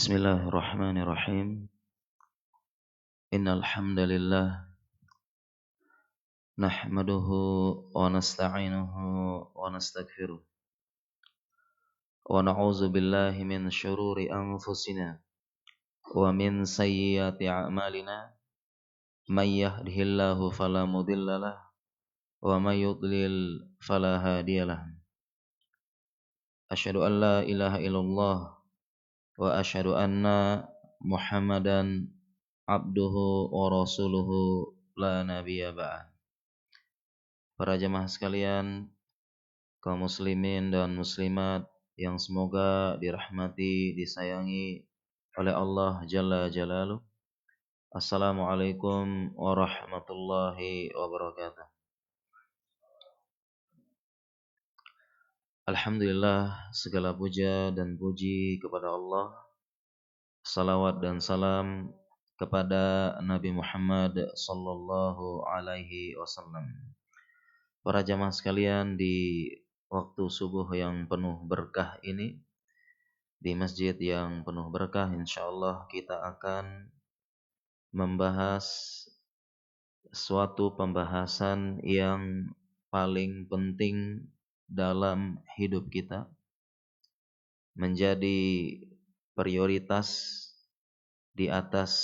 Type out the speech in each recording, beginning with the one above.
Bismillahirrahmanirrahim. Innal hamdalillah nahmaduhu wa nasta'inuhu wa nastaghfiruh wa na'udzu billahi min syururi anfusina wa min sayyiati a'malina may yahdihillahu fala mudhillalah wa may yudlil fala hadiyalah. Asyhadu an la ilaha illallah wa asyhadu anna Muhammadan abduhu wa rasuluhu la nabiyya ba'd. Para jemaah sekalian, kaum muslimin dan muslimat yang semoga dirahmati, disayangi oleh Allah Jalla Jalaluh. Assalamualaikum warahmatullahi wabarakatuh. Alhamdulillah, segala puja dan puji kepada Allah. Salawat dan salam kepada Nabi Muhammad sallallahu alaihi wasallam. Para jamaah sekalian, di waktu subuh yang penuh berkah ini, di masjid yang penuh berkah, insyaallah kita akan membahas suatu pembahasan yang paling penting dalam hidup kita, menjadi prioritas di atas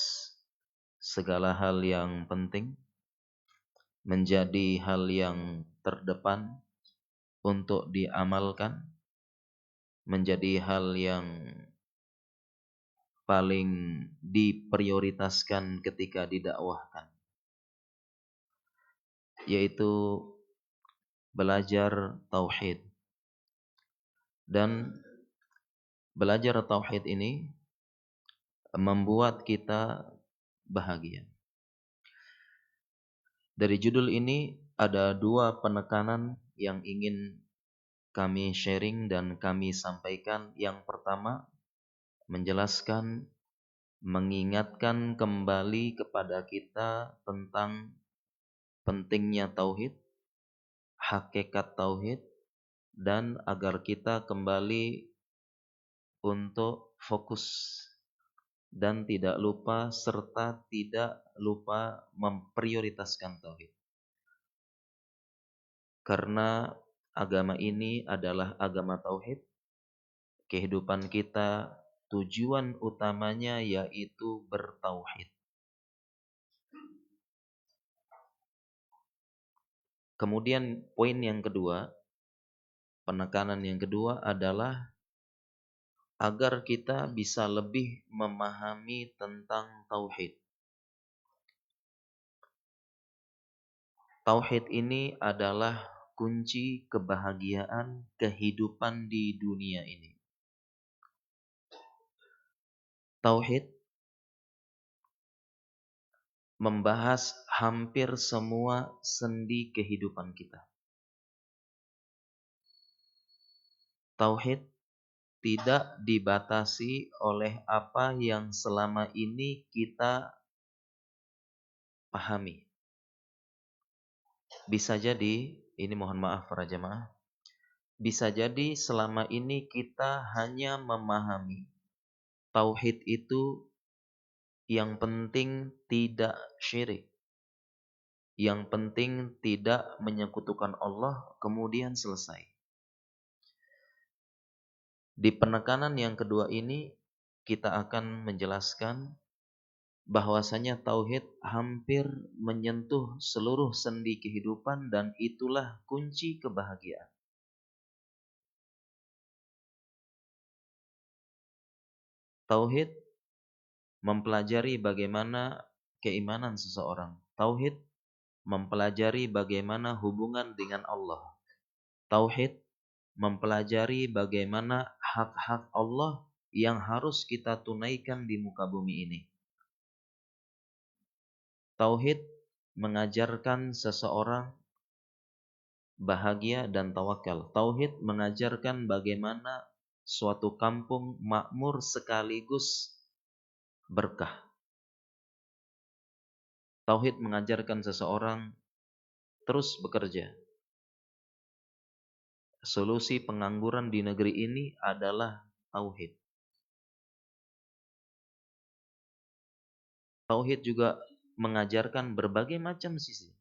segala hal yang penting, menjadi hal yang terdepan untuk diamalkan, menjadi hal yang paling diprioritaskan ketika didakwahkan, yaitu belajar tauhid. Dan belajar tauhid ini membuat kita bahagia. Dari judul ini ada dua penekanan yang ingin kami sharing dan kami sampaikan. Yang pertama, menjelaskan, mengingatkan kembali kepada kita tentang pentingnya tauhid, hakikat tauhid, dan agar kita kembali untuk fokus dan tidak lupa serta tidak lupa memprioritaskan tauhid. Karena agama ini adalah agama tauhid, kehidupan kita tujuan utamanya yaitu bertauhid. Kemudian poin yang kedua, penekanan yang kedua adalah agar kita bisa lebih memahami tentang tauhid. Tauhid ini adalah kunci kebahagiaan kehidupan di dunia ini. Tauhid membahas hampir semua sendi kehidupan kita. Tauhid tidak dibatasi oleh apa yang selama ini kita pahami. Bisa jadi, ini mohon maaf para jemaah, bisa jadi selama ini kita hanya memahami tauhid itu yang penting tidak syirik, yang penting tidak menyekutukan Allah, kemudian selesai. Di penekanan yang kedua ini kita akan menjelaskan bahwasanya tauhid hampir menyentuh seluruh sendi kehidupan dan itulah kunci kebahagiaan. Tauhid mempelajari bagaimana keimanan seseorang. Tauhid mempelajari bagaimana hubungan dengan Allah. Tauhid mempelajari bagaimana hak-hak Allah yang harus kita tunaikan di muka bumi ini. Tauhid mengajarkan seseorang bahagia dan tawakal. Tauhid mengajarkan bagaimana suatu kampung makmur sekaligus berkah. Tauhid mengajarkan seseorang terus bekerja. Solusi pengangguran di negeri ini adalah tauhid. Tauhid juga mengajarkan berbagai macam sisi.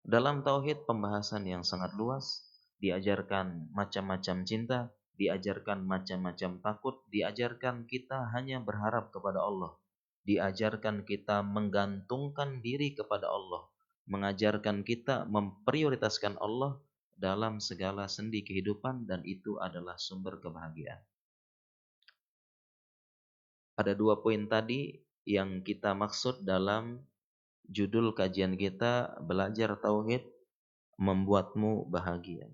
Dalam tauhid pembahasan yang sangat luas, diajarkan macam-macam cinta, diajarkan macam-macam takut, diajarkan kita hanya berharap kepada Allah, diajarkan kita menggantungkan diri kepada Allah, mengajarkan kita memprioritaskan Allah dalam segala sendi kehidupan, dan itu adalah sumber kebahagiaan. Ada 2 poin tadi yang kita maksud dalam judul kajian kita, belajar tauhid membuatmu bahagia.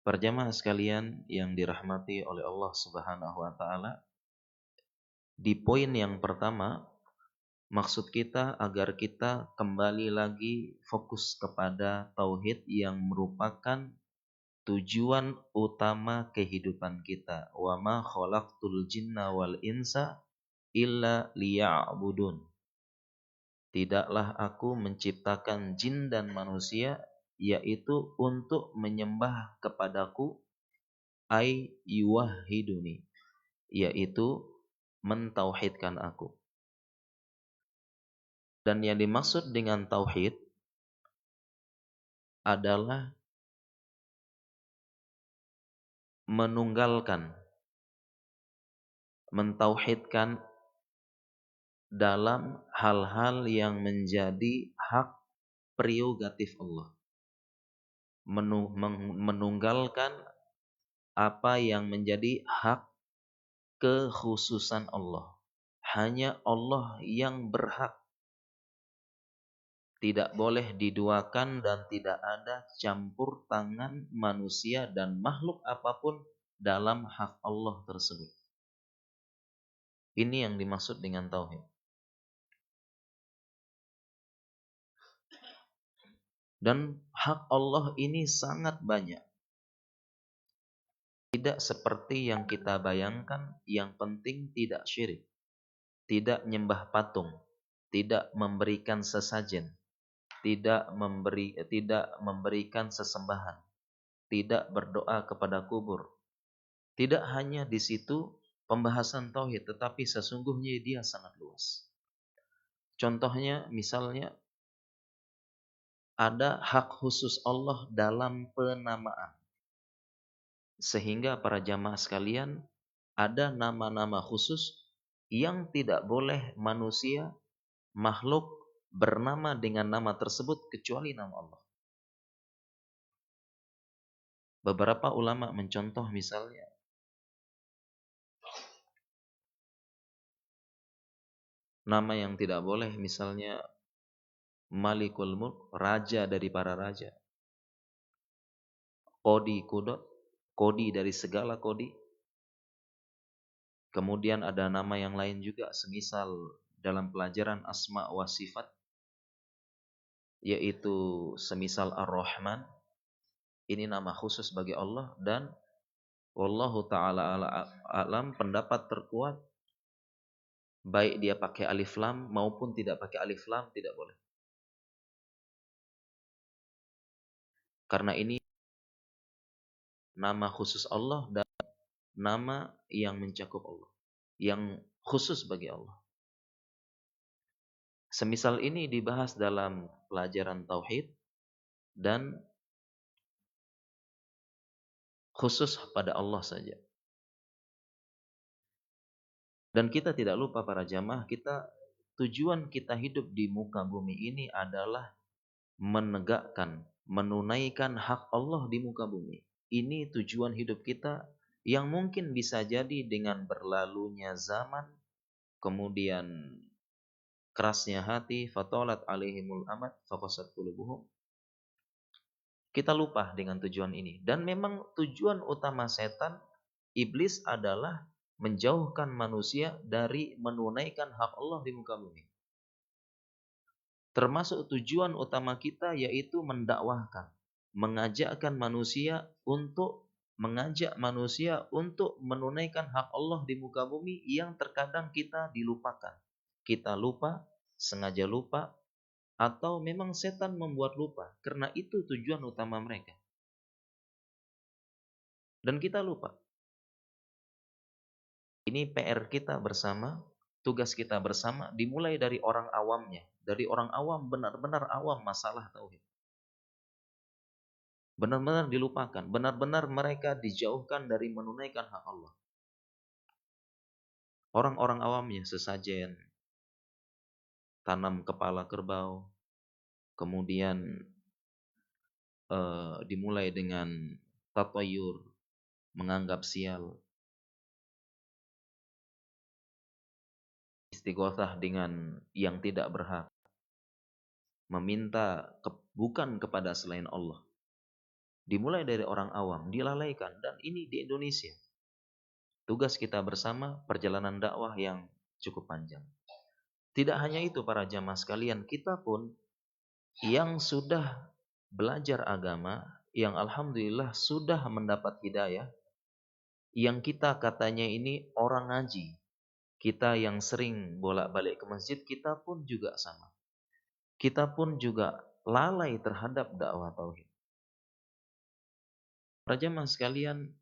Para jamaah sekalian yang dirahmati oleh Allah Subhanahu wa taala, di poin yang pertama maksud kita agar kita kembali lagi fokus kepada tauhid yang merupakan tujuan utama kehidupan kita. Wa ma khalaqtul jinna wal insa illa liya'budun. Tidaklah aku menciptakan jin dan manusia yaitu untuk menyembah kepadaku, ai yuwahhiduni, yaitu mentauhidkan aku. Dan yang dimaksud dengan tauhid adalah menunggalkan, mentauhidkan dalam hal-hal yang menjadi hak prerogatif Allah. Menunggalkan apa yang menjadi hak kekhususan Allah. Hanya Allah yang berhak. Tidak boleh diduakan dan tidak ada campur tangan manusia dan makhluk apapun dalam hak Allah tersebut. Ini yang dimaksud dengan tauhid. Dan hak Allah ini sangat banyak. Tidak seperti yang kita bayangkan, yang penting tidak syirik, tidak nyembah patung, tidak memberikan sesajen, tidak memberikan sesembahan, tidak berdoa kepada kubur. Tidak hanya di situ pembahasan tauhid, tetapi sesungguhnya dia sangat luas. Contohnya misalnya ada hak khusus Allah dalam penamaan. Sehingga para jamaah sekalian, ada nama-nama khusus yang tidak boleh manusia, makhluk bernama dengan nama tersebut kecuali nama Allah. Beberapa ulama mencontoh misalnya nama yang tidak boleh, misalnya Malikul Mulk, raja dari para raja. Qadi Qudot, kodi dari segala kodi. Kemudian ada nama yang lain juga, semisal dalam pelajaran asma wa sifat, yaitu semisal Ar-Rahman. Ini nama khusus bagi Allah, dan wallahu ta'ala alam, pendapat terkuat, baik dia pakai alif lam maupun tidak pakai alif lam tidak boleh. Karena ini nama khusus Allah dan nama yang mencakup Allah, yang khusus bagi Allah. Semisal ini dibahas dalam pelajaran tauhid dan khusus pada Allah saja. Dan kita tidak lupa para jamaah, tujuan kita hidup di muka bumi ini adalah menegakkan, menunaikan hak Allah di muka bumi. Ini tujuan hidup kita yang mungkin bisa jadi dengan berlalunya zaman, kemudian kerasnya hati, fatalat alaihimul amad, faqasat qulubuhum. Kita lupa dengan tujuan ini. Dan memang tujuan utama setan, iblis, adalah menjauhkan manusia dari menunaikan hak Allah di muka bumi. Termasuk tujuan utama kita yaitu mendakwahkan, mengajak manusia untuk menunaikan hak Allah di muka bumi yang terkadang kita dilupakan. Kita lupa, sengaja lupa, atau memang setan membuat lupa, karena itu tujuan utama mereka. Dan kita lupa. Ini PR kita bersama, tugas kita bersama, dimulai dari orang awamnya. Dari orang awam, benar-benar awam masalah tauhid. Benar-benar dilupakan, benar-benar mereka dijauhkan dari menunaikan hak Allah. Orang-orang awamnya sesajen, tanam kepala kerbau, kemudian dimulai dengan tatayur, menganggap sial, istighotsah dengan yang tidak berhak, meminta bukan kepada selain Allah. Dimulai dari orang awam, dilalaikan, dan ini di Indonesia. Tugas kita bersama, perjalanan dakwah yang cukup panjang. Tidak hanya itu para jamaah sekalian, kita pun yang sudah belajar agama, yang alhamdulillah sudah mendapat hidayah, yang kita katanya ini orang ngaji, kita yang sering bolak-balik ke masjid, kita pun juga sama. Kita pun juga lalai terhadap dakwah tauhid. Para jamaah sekalian,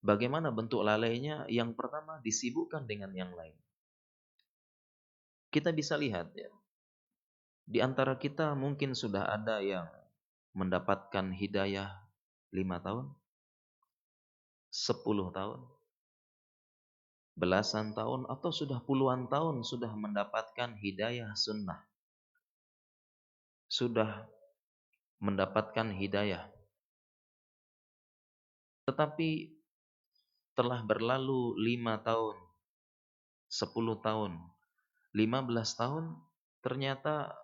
bagaimana bentuk lalainya? Yang pertama, disibukkan dengan yang lain. Kita bisa lihat ya, di antara kita mungkin sudah ada yang mendapatkan hidayah 5 tahun, 10 tahun, belasan tahun, atau sudah puluhan tahun sudah mendapatkan hidayah sunnah. Sudah mendapatkan hidayah. Tetapi telah berlalu 5 tahun, 10 tahun, 15 tahun, ternyata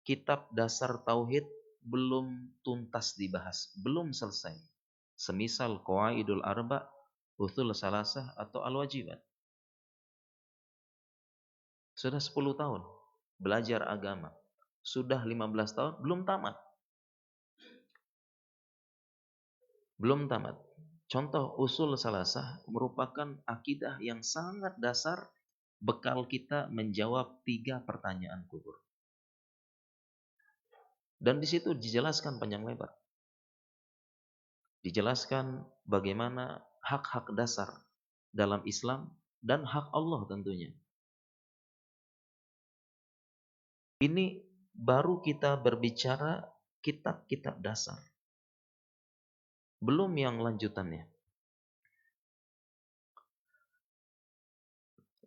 kitab dasar tauhid belum tuntas dibahas, belum selesai. Semisal Qawaidul Arba', Ushul Salasah, atau Al-Wajibat. Sudah 10 tahun belajar agama, sudah 15 tahun belum tamat. Belum tamat. Contoh Ushul Salasah merupakan akidah yang sangat dasar, bekal kita menjawab 3 pertanyaan kubur. Dan di situ dijelaskan panjang lebar. Dijelaskan bagaimana hak-hak dasar dalam Islam dan hak Allah tentunya. Ini baru kita berbicara kitab-kitab dasar. Belum yang lanjutannya.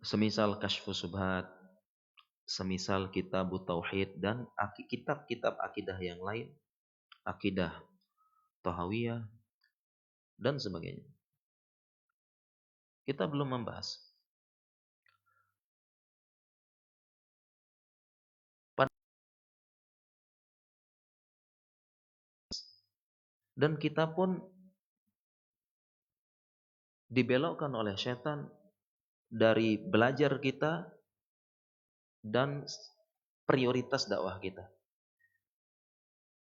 Semisal Kasyfus Subhat, semisal Kitab Tauhid, dan kitab-kitab akidah yang lain, akidah Tahawiyah, dan sebagainya. Kita belum membahas. Dan kita pun dibelokkan oleh setan dari belajar kita dan prioritas dakwah kita.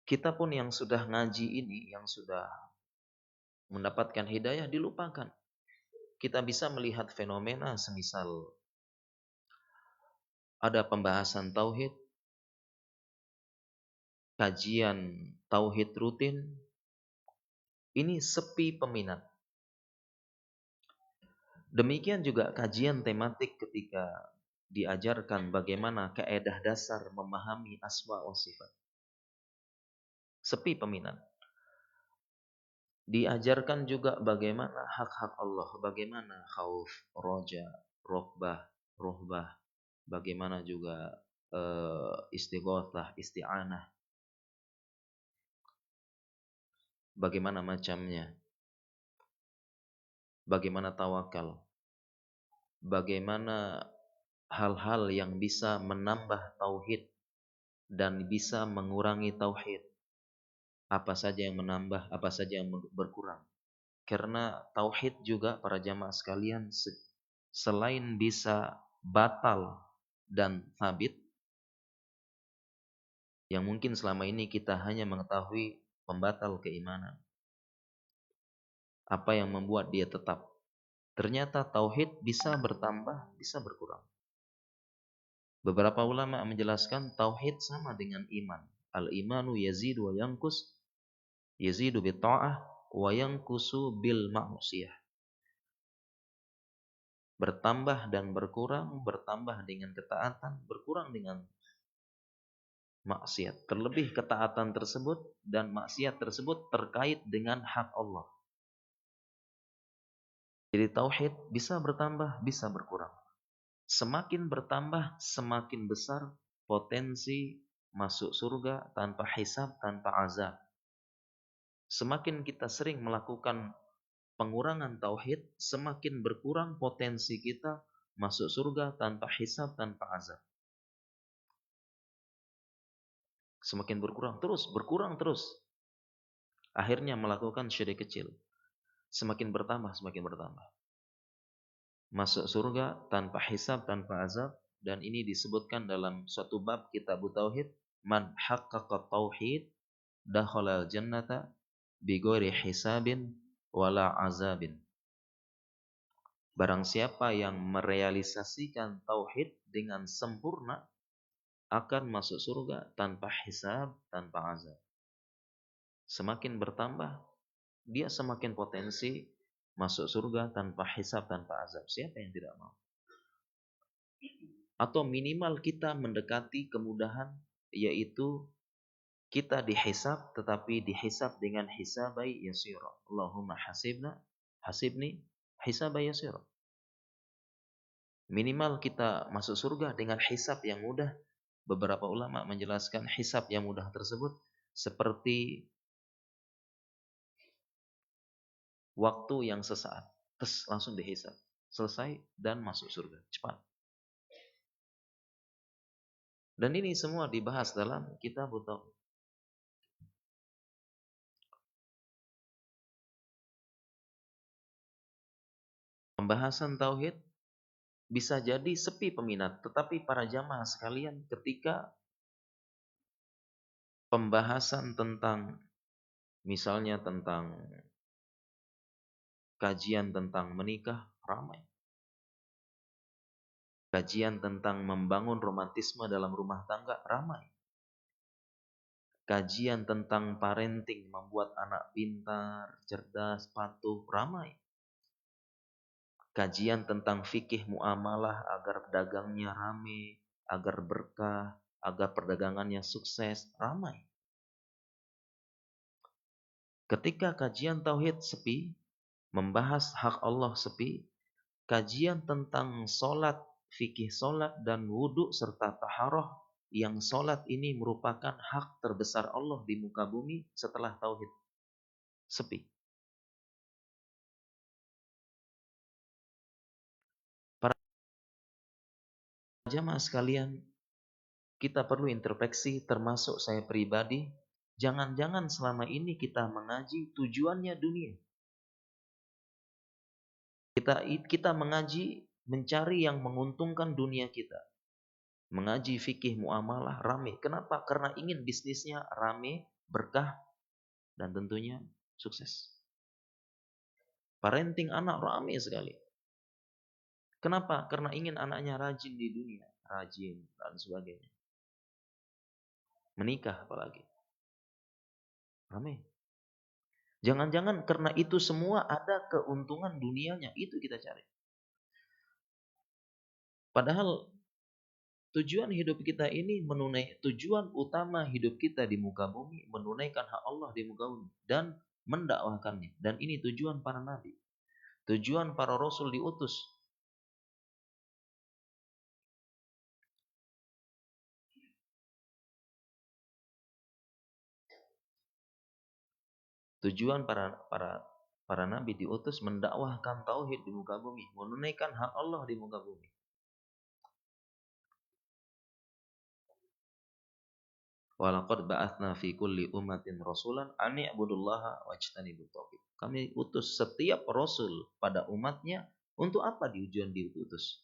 Kita pun yang sudah ngaji ini, yang sudah mendapatkan hidayah, dilupakan. Kita bisa melihat fenomena semisal ada pembahasan tauhid, kajian tauhid rutin, ini sepi peminat. Demikian juga kajian tematik ketika diajarkan bagaimana kaedah dasar memahami asma wa sifat. Sepi peminat. Diajarkan juga bagaimana hak-hak Allah, bagaimana khauf, roja, rokbah, rohbah, bagaimana juga istighotsah, isti'anah, bagaimana macamnya, bagaimana tawakal, bagaimana hal-hal yang bisa menambah tauhid dan bisa mengurangi tauhid. Apa saja yang menambah, apa saja yang berkurang. Karena tauhid juga para jamaah sekalian, selain bisa batal dan sabit, yang mungkin selama ini kita hanya mengetahui pembatal keimanan, apa yang membuat dia tetap. Ternyata tauhid bisa bertambah, bisa berkurang. Beberapa ulama menjelaskan tauhid sama dengan iman. Al-imanu yazidu wa yanqus, yazidu bi ta'ah wa yanqusu bil ma'siyah. Bertambah dan berkurang, bertambah dengan ketaatan, berkurang dengan maksiat. Terlebih ketaatan tersebut dan maksiat tersebut terkait dengan hak Allah. Jadi tauhid bisa bertambah, bisa berkurang. Semakin bertambah, semakin besar potensi masuk surga tanpa hisab, tanpa azab. Semakin kita sering melakukan pengurangan tauhid, semakin berkurang potensi kita masuk surga tanpa hisab, tanpa azab. Semakin berkurang terus. Akhirnya melakukan syirik kecil. Semakin bertambah, semakin bertambah. Masuk surga tanpa hisab, tanpa azab. Dan ini disebutkan dalam suatu bab kitab tauhid, man haqqaqa tauhid dakhala al-jannata bighairi hisabin wala azabin. Barang siapa yang merealisasikan tauhid dengan sempurna akan masuk surga tanpa hisab, tanpa azab. Semakin bertambah, dia semakin potensi masuk surga tanpa hisab, tanpa azab. Siapa yang tidak mau? Atau minimal kita mendekati kemudahan, yaitu kita dihisab, tetapi dihisab dengan hisabai yasira. Allahumma hasibni hisabai yasira. Minimal kita masuk surga dengan hisab yang mudah. Beberapa ulama menjelaskan hisab yang mudah tersebut seperti waktu yang sesaat. Terus langsung dihisab. Selesai dan masuk surga. Cepat. Dan ini semua dibahas dalam kitab tauhid. Pembahasan tauhid bisa jadi sepi peminat, tetapi para jamaah sekalian, ketika pembahasan tentang misalnya tentang kajian tentang menikah, ramai. Kajian tentang membangun romantisme dalam rumah tangga, ramai. Kajian tentang parenting, membuat anak pintar, cerdas, patuh, ramai. Kajian tentang fikih muamalah agar dagangnya rame, agar berkah, agar perdagangannya sukses, ramai. Ketika kajian tauhid sepi, membahas hak Allah sepi, kajian tentang solat, fikih solat dan wudhu serta taharah, yang solat ini merupakan hak terbesar Allah di muka bumi setelah tauhid, sepi. Para jamaah sekalian, kita perlu introspeksi, termasuk saya pribadi. Jangan-jangan selama ini kita mengaji tujuannya dunia. Kita mengaji mencari yang menguntungkan dunia kita. Mengaji fikih muamalah rame. Kenapa? Karena ingin bisnisnya rame, berkah, dan tentunya sukses. Parenting anak rame sekali. Kenapa? Karena ingin anaknya rajin di dunia, rajin dan sebagainya. Menikah apalagi. Rame. Jangan-jangan karena itu semua ada keuntungan dunianya, itu kita cari. Padahal tujuan hidup kita ini tujuan utama hidup kita di muka bumi menunaikan hak Allah di muka bumi dan mendakwahkannya. Dan ini tujuan para nabi. Tujuan para rasul diutus. Tujuan para nabi diutus mendakwahkan tauhid di muka bumi, menunaikan hak Allah di muka bumi. Walaqad ba'atsna fi kulli ummatin rasulan an i'budullaha wajtanibut taghut. Kami utus setiap rasul pada umatnya untuk apa tujuan diutus?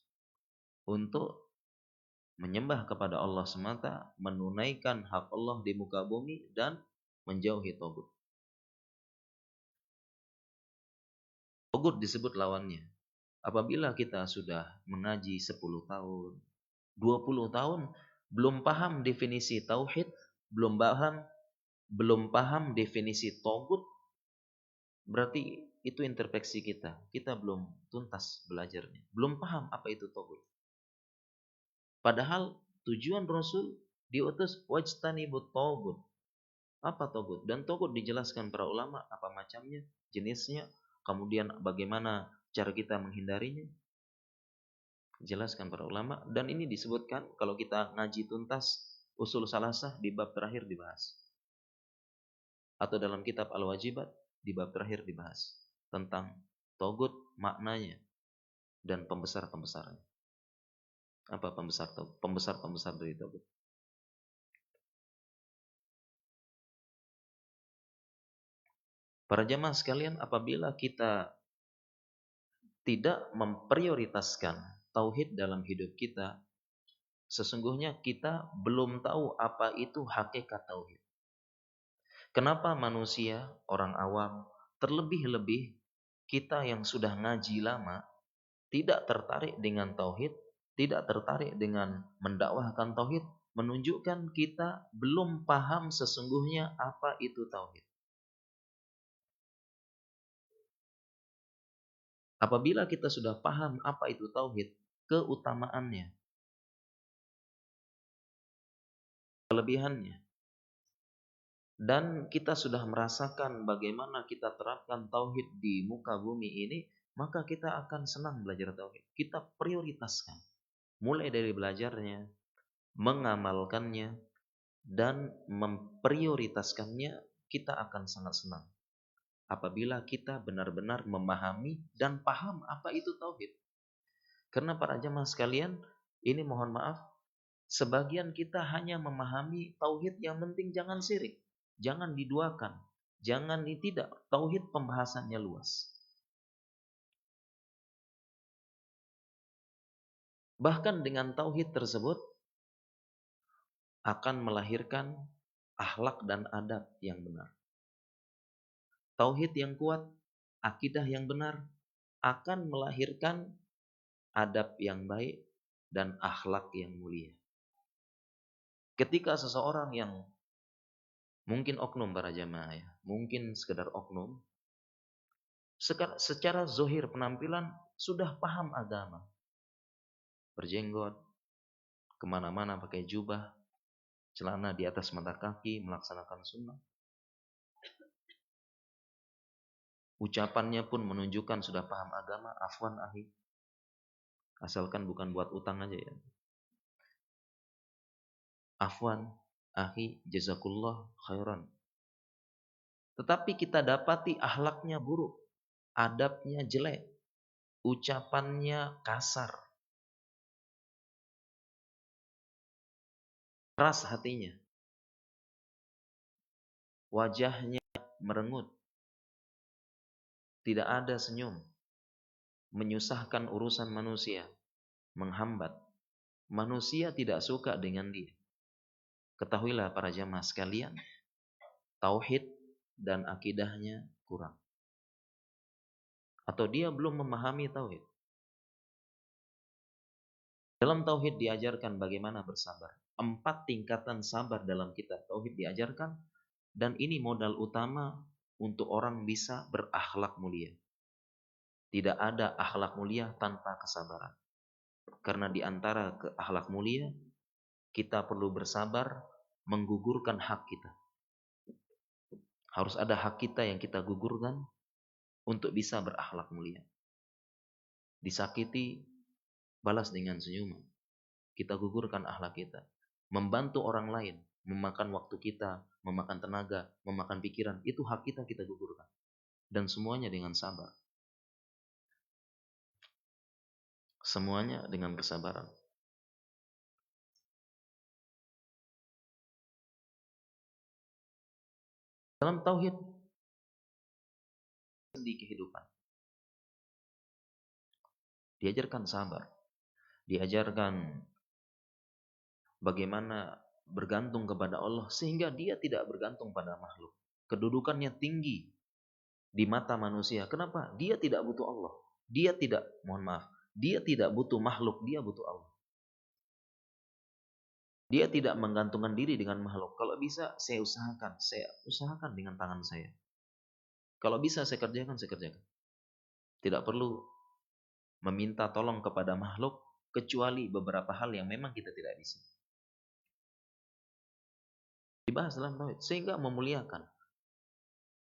Untuk menyembah kepada Allah semata, menunaikan hak Allah di muka bumi dan menjauhi taghut. Taghut disebut lawannya. Apabila kita sudah mengaji 10 tahun, 20 tahun belum paham definisi tauhid, belum paham definisi taghut, berarti itu introspeksi kita. Kita belum tuntas belajarnya. Belum paham apa itu togut. Padahal tujuan Rasul diutus wajtanibut togut. Apa togut? Dan togut dijelaskan para ulama apa macamnya, jenisnya, kemudian bagaimana cara kita menghindarinya. Jelaskan para ulama, dan ini disebutkan kalau kita ngaji tuntas usul salasah di bab terakhir dibahas. Atau dalam kitab Al-Wajibat di bab terakhir dibahas tentang togut, maknanya dan pembesar-pembesarnya. Apa pembesar togut? Pembesar-pembesar dari togut. Para jamaah sekalian, apabila kita tidak memprioritaskan tauhid dalam hidup kita, sesungguhnya kita belum tahu apa itu hakikat tauhid. Kenapa manusia, orang awam, terlebih-lebih kita yang sudah ngaji lama, tidak tertarik dengan tauhid, tidak tertarik dengan mendakwahkan tauhid, menunjukkan kita belum paham sesungguhnya apa itu tauhid. Apabila kita sudah paham apa itu tauhid, keutamaannya, kelebihannya, dan kita sudah merasakan bagaimana kita terapkan tauhid di muka bumi ini, maka kita akan senang belajar tauhid. Kita prioritaskan, mulai dari belajarnya, mengamalkannya, dan memprioritaskannya, kita akan sangat senang apabila kita benar-benar memahami dan paham apa itu tauhid. Karena para jamaah sekalian, ini mohon maaf, sebagian kita hanya memahami tauhid, yang penting jangan syirik, jangan diduakan, jangan tidak. Tauhid pembahasannya luas. Bahkan dengan tauhid tersebut akan melahirkan akhlak dan adab yang benar. Tauhid yang kuat, akidah yang benar, akan melahirkan adab yang baik dan akhlak yang mulia. Ketika seseorang yang mungkin oknum para jamaah ya, mungkin sekedar oknum, secara zohir penampilan sudah paham agama, berjenggot, kemana-mana pakai jubah, celana di atas mata kaki, melaksanakan sunnah. Ucapannya pun menunjukkan sudah paham agama, afwan ahi. Asalkan bukan buat utang aja ya. Afwan ahi, jazakullah khairan. Tetapi kita dapati akhlaknya buruk, adabnya jelek, ucapannya kasar, keras hatinya, wajahnya merengut, tidak ada senyum, menyusahkan urusan manusia, menghambat. Manusia tidak suka dengan dia. Ketahuilah para jamaah sekalian, tauhid dan akidahnya kurang. Atau dia belum memahami tauhid. Dalam tauhid diajarkan bagaimana bersabar. 4 tingkatan sabar dalam kitab tauhid diajarkan, dan ini modal utama untuk orang bisa berakhlak mulia. Tidak ada akhlak mulia tanpa kesabaran. Karena di antara akhlak mulia, kita perlu bersabar menggugurkan hak kita. Harus ada hak kita yang kita gugurkan untuk bisa berakhlak mulia. Disakiti, balas dengan senyuman. Kita gugurkan akhlak kita. Membantu orang lain, memakan waktu kita, memakan tenaga, memakan pikiran, itu hak kita, kita gugurkan. Dan semuanya dengan sabar. Semuanya dengan kesabaran. Dalam tauhid di kehidupan diajarkan sabar, diajarkan bagaimana bergantung kepada Allah sehingga dia tidak bergantung pada makhluk. Kedudukannya tinggi di mata manusia. Kenapa? Dia tidak butuh Allah. Dia tidak, mohon maaf, dia tidak butuh makhluk, dia butuh Allah. Dia tidak menggantungkan diri dengan makhluk. Kalau bisa saya usahakan dengan tangan saya. Kalau bisa saya kerjakan, saya kerjakan. Tidak perlu meminta tolong kepada makhluk kecuali beberapa hal yang memang kita tidak bisa. Dibahas dalam tauhid sehingga memuliakan.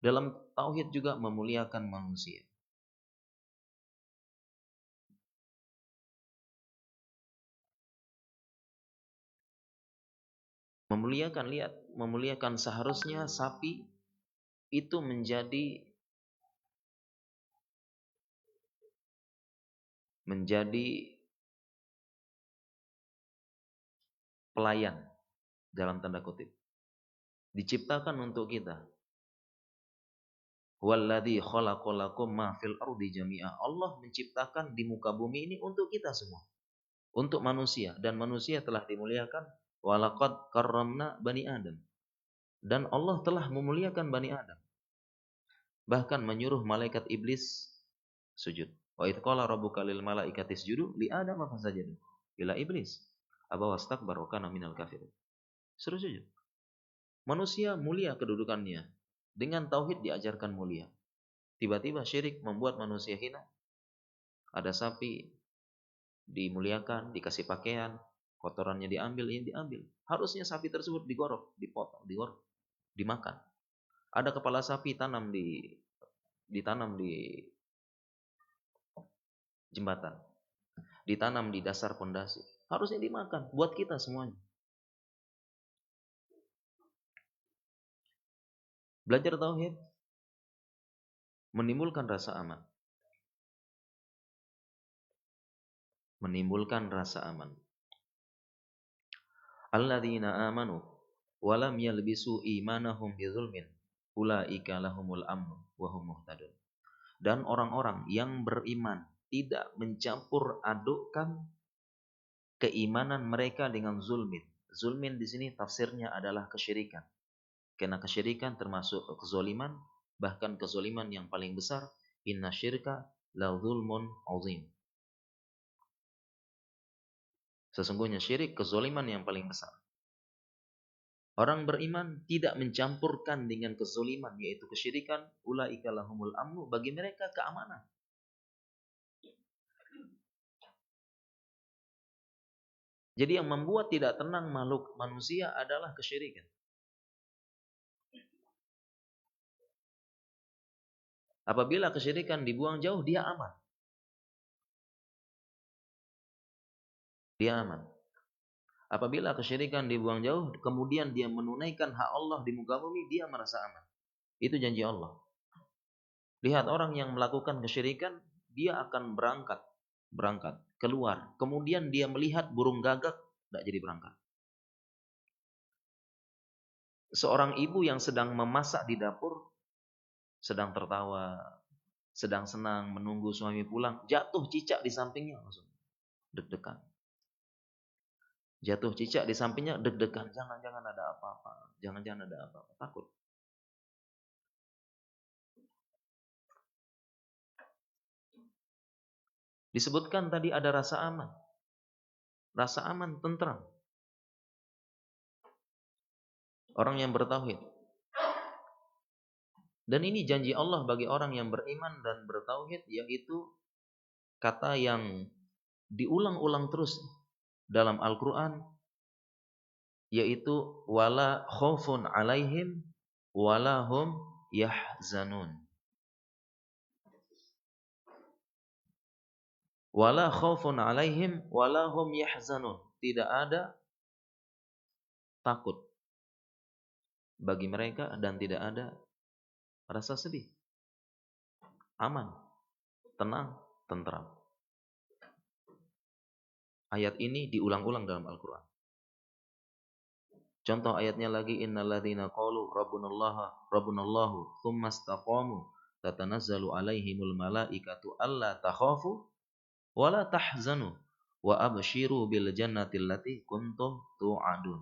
Dalam tauhid juga memuliakan manusia. Memuliakan, lihat, memuliakan seharusnya sapi itu menjadi pelayan dalam tanda kutip. Diciptakan untuk kita. Walladzi khalaqalakum ma fil ardi jami'a. Allah menciptakan di muka bumi ini untuk kita semua. Untuk manusia, dan manusia telah dimuliakan. Walaqad karramna bani Adam. Dan Allah telah memuliakan bani Adam. Bahkan menyuruh malaikat iblis sujud. Wa idz qala rabbuka lil malaikati isjudu li Adam fasajadu illa iblis aba wastakbar wa kana minal kafirin. Suruh sujud. Manusia mulia kedudukannya. Dengan tauhid diajarkan mulia. Tiba-tiba syirik membuat manusia hina. Ada sapi dimuliakan, dikasih pakaian, kotorannya diambil, ini diambil. Harusnya sapi tersebut digorok, dipotong, dimakan. Ada kepala sapi ditanam di jembatan, ditanam di dasar pondasi. Harusnya dimakan, buat kita semuanya. Belajar tauhid menimbulkan rasa aman. Menimbulkan rasa aman. Alladzina amanu wa lam yalbisu imanahum bidzulmin ulaika lahumul amnu wa hum muhtadun. Dan orang-orang yang beriman tidak mencampur adukkan keimanan mereka dengan zulmin. Zulmin di sini tafsirnya adalah kesyirikan. Karena kesyirikan termasuk kezoliman, bahkan kezoliman yang paling besar. Inna syirka la zulmun azim. Sesungguhnya syirik kezoliman yang paling besar. Orang beriman tidak mencampurkan dengan kezoliman, yaitu kesyirikan. Ulaika lahumul amnu, bagi mereka keamanan. Jadi yang membuat tidak tenang makhluk manusia adalah kesyirikan. Apabila kesyirikan dibuang jauh, dia aman. Dia aman. Apabila kesyirikan dibuang jauh, kemudian dia menunaikan hak Allah di muka bumi, dia merasa aman. Itu janji Allah. Lihat orang yang melakukan kesyirikan, dia akan berangkat, keluar. Kemudian dia melihat burung gagak, tidak jadi berangkat. Seorang ibu yang sedang memasak di dapur, sedang tertawa, sedang senang menunggu suami pulang, jatuh cicak di sampingnya, langsung deg-degan. Jatuh cicak di sampingnya, deg-degan, jangan-jangan ada apa-apa, jangan-jangan ada apa-apa, takut. Disebutkan tadi ada rasa aman. Rasa aman, tentram. Orang yang bertauhid. Dan ini janji Allah bagi orang yang beriman dan bertauhid, yaitu kata yang diulang-ulang terus dalam Al-Quran, yaitu wala khaufun alaihim wala hum yahzanun. Wala khaufun alaihim wala hum yahzanun. Tidak ada takut bagi mereka dan tidak ada rasa sedih. Aman, tenang, tentram. Ayat ini diulang-ulang dalam Al-Quran. Contoh ayatnya lagi, innalladzina qalu rabbunallahu tsumma istaqamu tatanazzalu alaihimul malaikatu alla takhafu wa la tahzanu wa abshiru bil jannati allati kuntum tu'adun.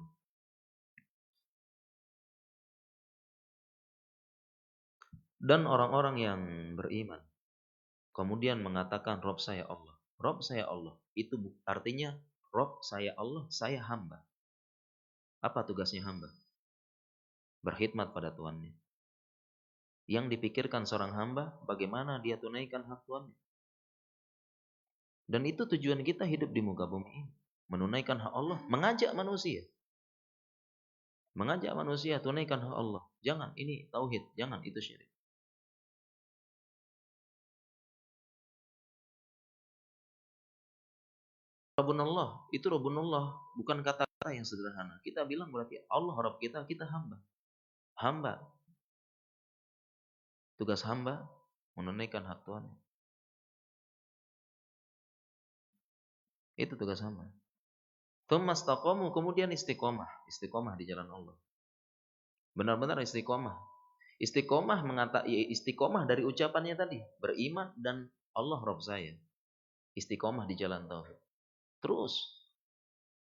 Dan orang-orang yang beriman kemudian mengatakan Rob saya Allah. Rob saya Allah. Itu artinya Rob saya Allah, saya hamba. Apa tugasnya hamba? Berkhidmat pada Tuhannya. Yang dipikirkan seorang hamba, bagaimana dia tunaikan hak Tuhannya. Dan itu tujuan kita hidup di muka bumi ini. Menunaikan hak Allah, mengajak manusia. Mengajak manusia tunaikan hak Allah. Jangan, ini tauhid. Jangan, itu syirik. Rabbunallah, itu Rabbunallah. Bukan kata-kata yang sederhana. Kita bilang berarti Allah Rabb kita, kita hamba. Hamba. Tugas hamba menunaikan hak Tuhan. Itu tugas hamba. Tsumastaqamu, kemudian istiqomah. Istiqomah di jalan Allah. Benar-benar istiqomah. Istiqomah dari ucapannya tadi. Beriman dan Allah Rabb saya. Istiqomah di jalan tauhid. Terus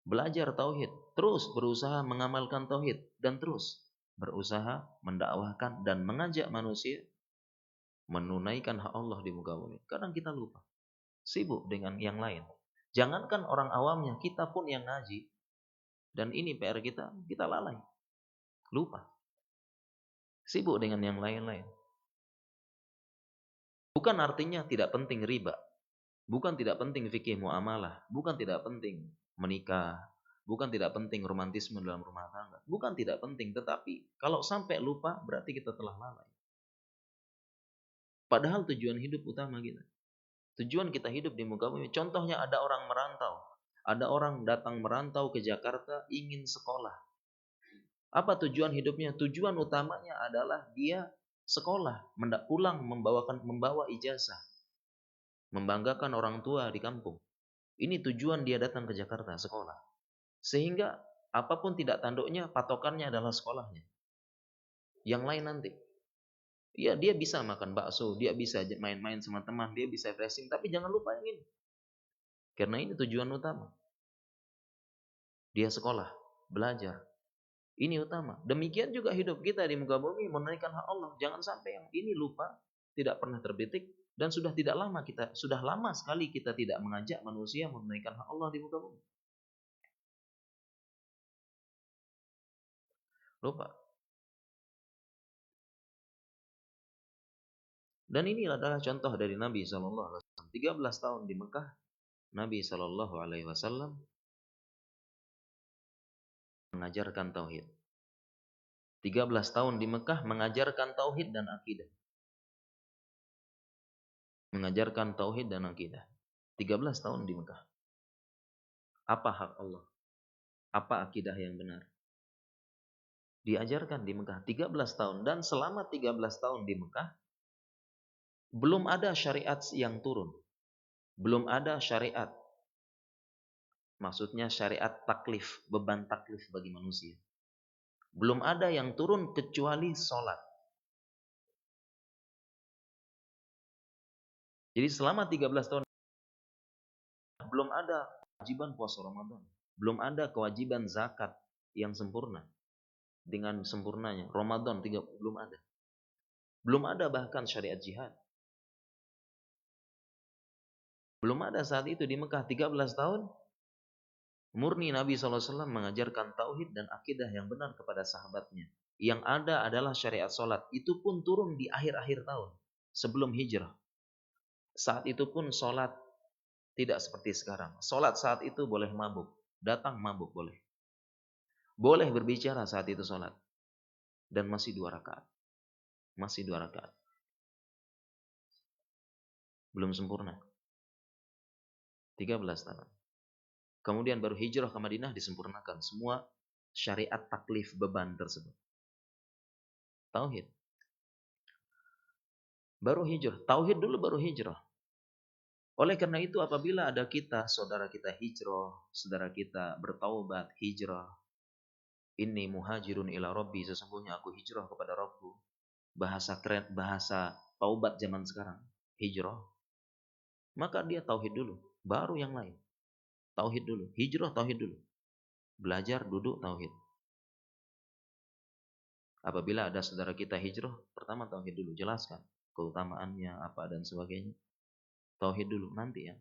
belajar tauhid. Terus berusaha mengamalkan tauhid. Dan terus berusaha mendakwahkan dan mengajak manusia menunaikan hak Allah di muka bumi. Kadang kita lupa. Sibuk dengan yang lain. Jangankan orang awamnya, kita pun yang ngaji. Dan ini PR kita lalai. Lupa. Sibuk dengan yang lain-lain. Bukan artinya tidak penting riba. Bukan tidak penting fikih muamalah. Bukan tidak penting menikah. Bukan tidak penting romantisme dalam rumah tangga. Bukan tidak penting. Tetapi kalau sampai lupa, berarti kita telah lalai. Padahal tujuan hidup utama kita. Tujuan kita hidup di muka bumi. Contohnya ada orang merantau. Ada orang datang merantau ke Jakarta ingin sekolah. Apa tujuan hidupnya? Tujuan utamanya adalah dia sekolah, pulang membawa ijazah. Membanggakan orang tua di kampung. Ini tujuan dia datang ke Jakarta, sekolah. Sehingga apapun tidak tanduknya, patokannya adalah sekolahnya. Yang lain nanti. Ya, dia bisa makan bakso, dia bisa main-main sama teman, dia bisa racing, tapi jangan lupa yang ini. Karena ini tujuan utama. Dia sekolah, belajar. Ini utama. Demikian juga hidup kita di muka bumi menunaikan hak Allah. Jangan sampai yang ini lupa, tidak pernah terbetik, dan sudah lama sekali kita tidak mengajak manusia menunaikan hak Allah di muka bumi. Lupa. Dan ini adalah contoh dari Nabi SAW. 13 tahun di Mekah, Nabi SAW mengajarkan tauhid. 13 tahun di Mekah mengajarkan tauhid dan akidah. Mengajarkan tauhid dan akidah. 13 tahun di Mekah. Apa hak Allah? Apa akidah yang benar? Diajarkan di Mekah 13 tahun. Dan selama 13 tahun di Mekah, belum ada syariat yang turun. Belum ada syariat. Maksudnya syariat taklif, beban taklif bagi manusia. Belum ada yang turun kecuali sholat. Jadi selama 13 tahun belum ada kewajiban puasa Ramadan. Belum ada kewajiban zakat yang sempurna. Dengan sempurnanya. Ramadan belum ada. Belum ada bahkan syariat jihad. Belum ada saat itu di Mekah 13 tahun. Murni Nabi SAW mengajarkan tauhid dan akidah yang benar kepada sahabatnya. Yang ada adalah syariat sholat. Itu pun turun di akhir-akhir tahun. Sebelum hijrah. Saat itu pun sholat tidak seperti sekarang. Sholat saat itu boleh mabuk. Datang mabuk boleh. Boleh berbicara saat itu sholat. Dan masih 2 rakaat. Masih 2 rakaat. Belum sempurna. 13 tahun. Kemudian baru hijrah ke Madinah disempurnakan. Semua syariat taklif beban tersebut. Tauhid. Baru hijrah. Tauhid dulu baru hijrah. Oleh karena itu apabila ada kita, saudara kita hijrah, saudara kita bertaubat, hijrah. Inni muhajirun ila Rabbi, sesungguhnya aku hijrah kepada Rabbku. Bahasa keren, bahasa taubat zaman sekarang. Hijrah. Maka dia tauhid dulu, baru yang lain. Tauhid dulu, hijrah tauhid dulu. Belajar, duduk, tauhid. Apabila ada saudara kita hijrah, pertama tauhid dulu, jelaskan keutamaannya apa dan sebagainya. Tauhid dulu, nanti ya.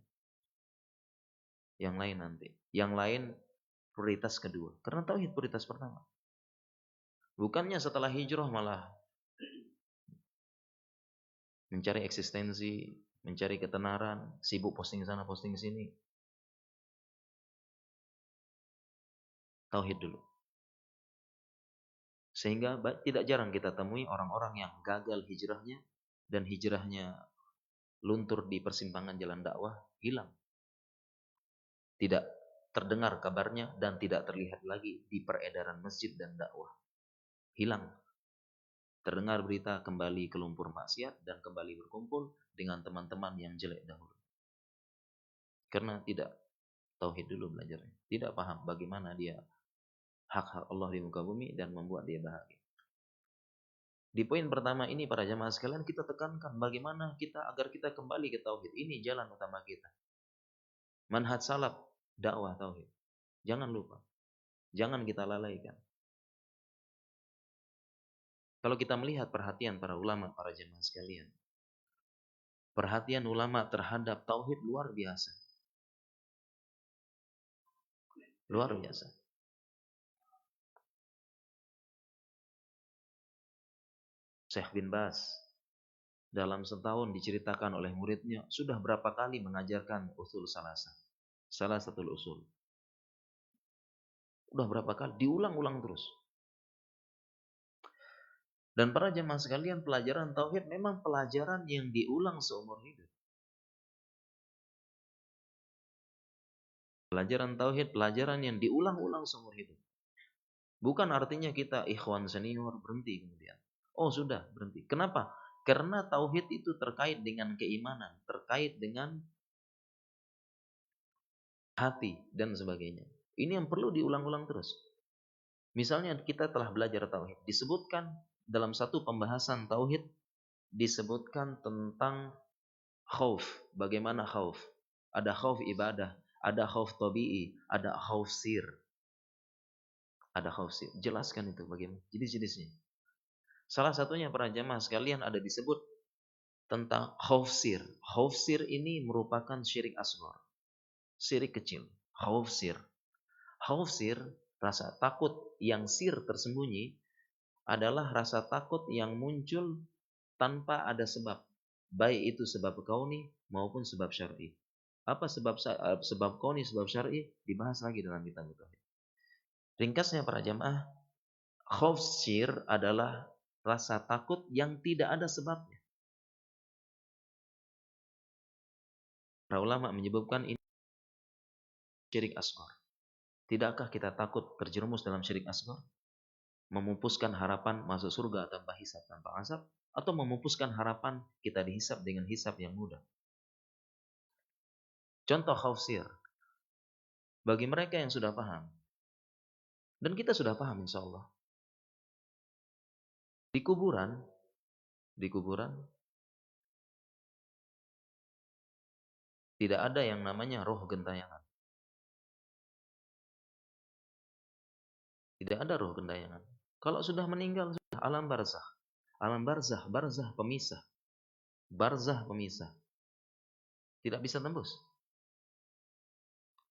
Yang lain nanti. Yang lain prioritas kedua. Karena tauhid prioritas pertama. Bukannya setelah hijrah malah mencari eksistensi, mencari ketenaran, sibuk posting sana, posting sini. Tauhid dulu. Sehingga tidak jarang kita temui orang-orang yang gagal hijrahnya dan hijrahnya luntur di persimpangan jalan dakwah, hilang. Tidak terdengar kabarnya dan tidak terlihat lagi di peredaran masjid dan dakwah. Hilang. Terdengar berita kembali ke lumpur maksiat dan kembali berkumpul dengan teman-teman yang jelek dahulu. Karena tidak tauhid dulu belajarnya. Tidak paham bagaimana dia hak-hak Allah di muka bumi dan membuat dia bahagia. Di poin pertama ini para jamaah sekalian kita tekankan bagaimana kita agar kita kembali ke tauhid. Ini jalan utama kita. Manhaj salaf, dakwah tauhid. Jangan lupa. Jangan kita lalaikan. Kalau kita melihat perhatian para ulama, para jemaah sekalian, perhatian ulama terhadap tauhid luar biasa. Luar biasa. Syekh bin Baz dalam setahun diceritakan oleh muridnya sudah berapa kali mengajarkan usul salasa. Salah satu usul. Udah berapa kali diulang-ulang terus. Dan para jemaah sekalian, pelajaran tauhid memang pelajaran yang diulang seumur hidup. Pelajaran tauhid, pelajaran yang diulang-ulang seumur hidup. Bukan artinya kita ikhwan senior berhenti kemudian. Oh sudah berhenti. Kenapa? Karena tauhid itu terkait dengan keimanan, terkait dengan hati dan sebagainya. Ini yang perlu diulang-ulang terus. Misalnya kita telah belajar tauhid, disebutkan dalam satu pembahasan tauhid disebutkan tentang khauf. Bagaimana khauf? Ada khauf ibadah, ada khauf tabi'i, ada khauf sir. Ada khauf sir. Jelaskan itu bagaimana jenis-jenisnya. Salah satunya para jamaah sekalian ada disebut tentang khauf sir. Khauf sir ini merupakan syirik asghar. Syirik kecil. Khauf sir. Khauf sir, rasa takut yang sir tersembunyi adalah rasa takut yang muncul tanpa ada sebab. Baik itu sebab kauni maupun sebab syar'i. Apa sebab kauni, sebab syar'i dibahas lagi dalam kitab tauhid. Ringkasnya para jamaah, khauf sir adalah rasa takut yang tidak ada sebabnya. Para ulama menyebutkan ini syirik asghar. Tidakkah kita takut terjerumus dalam syirik asghar? Memupuskan harapan masuk surga tanpa hisab, tanpa azab, atau memupuskan harapan kita dihisab dengan hisab yang mudah. Contoh khauf sir. Bagi mereka yang sudah paham, dan kita sudah paham insya Allah. Di kuburan tidak ada yang namanya roh gentayangan. Tidak ada roh gentayangan. Kalau sudah meninggal sudah alam barzah. Alam barzah, barzah pemisah. Barzah pemisah. Tidak bisa tembus.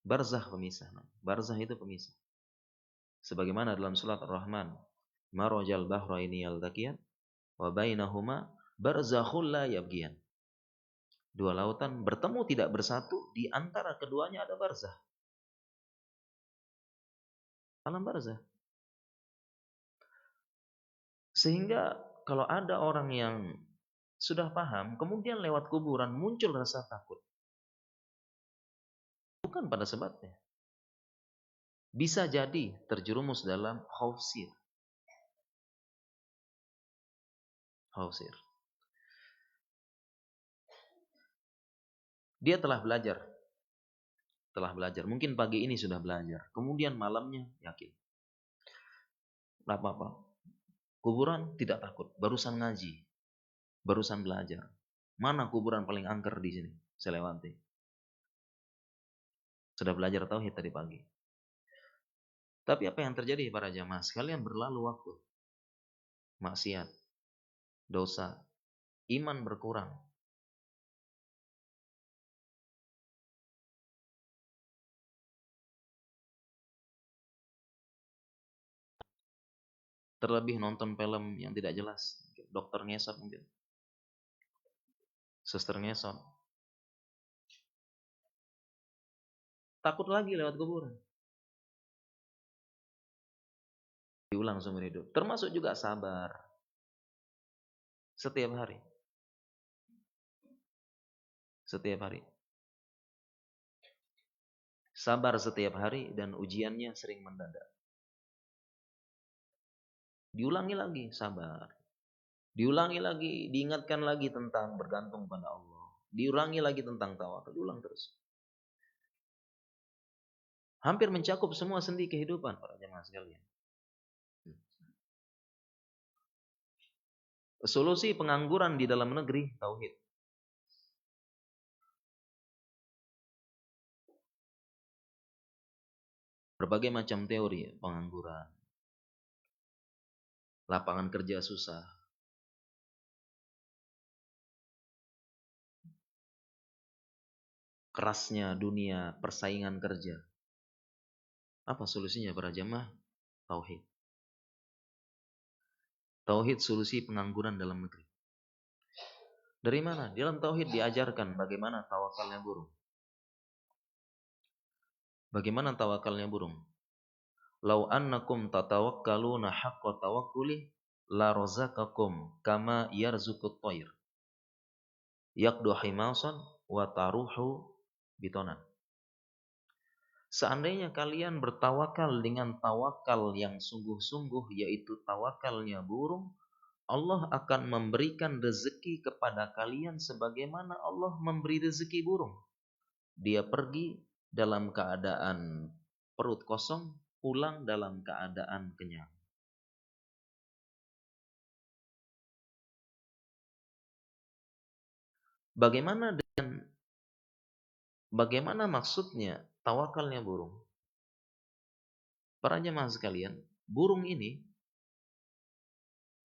Barzah pemisah. Barzah itu pemisah. Sebagaimana dalam surat Ar-Rahman, marajal bahraini yaltaqiyan wa bainahuma barzakhul la yabghiyan. Dua lautan bertemu tidak bersatu, di antara keduanya ada barzah. Alam barzah. Sehingga kalau ada orang yang sudah paham, kemudian lewat kuburan muncul rasa takut. Bukan pada sebabnya. Bisa jadi terjerumus dalam khauf sir. Khauf sir. Dia telah belajar. Mungkin pagi ini sudah belajar. Kemudian malamnya yakin. Tidak apa-apa. Kuburan tidak takut. Barusan ngaji. Barusan belajar. Mana kuburan paling angker di sini? Saya lewati. Sudah belajar tauhid tadi pagi. Tapi apa yang terjadi para jamaah sekalian, berlalu waktu. Maksiat. Dosa. Iman berkurang. Terlebih nonton film yang tidak jelas. Dokter ngesot mungkin. Suster ngesot. takut lagi lewat kuburan. Diulang seumur hidup. Termasuk juga sabar. Setiap hari. Setiap hari. Sabar setiap hari dan ujiannya sering mendadak. Diulangi lagi sabar. Diulangi lagi, diingatkan lagi tentang bergantung pada Allah. Diulangi lagi tentang tawakal, diulang terus. Hampir mencakup semua sendi kehidupan para jemaah sekalian. Solusi pengangguran di dalam negeri, tauhid. Berbagai macam teori pengangguran. Lapangan kerja susah. Kerasnya dunia persaingan kerja. Apa solusinya para jemaah? Tauhid. Tauhid solusi pengangguran dalam negeri. Dari mana? Dalam tauhid diajarkan bagaimana tawakalnya burung. Bagaimana tawakalnya burung? Lau annakum tatawakkaluna haqqa tawakkuli la razaqakum kama yarzuqut tayr. Yaqdu himasan wa taruhu bitonan. Seandainya kalian bertawakal dengan tawakal yang sungguh-sungguh, yaitu tawakalnya burung, Allah akan memberikan rezeki kepada kalian sebagaimana Allah memberi rezeki burung. Dia pergi dalam keadaan perut kosong, pulang dalam keadaan kenyang. Bagaimana maksudnya tawakalnya burung? Para jemaah sekalian, burung ini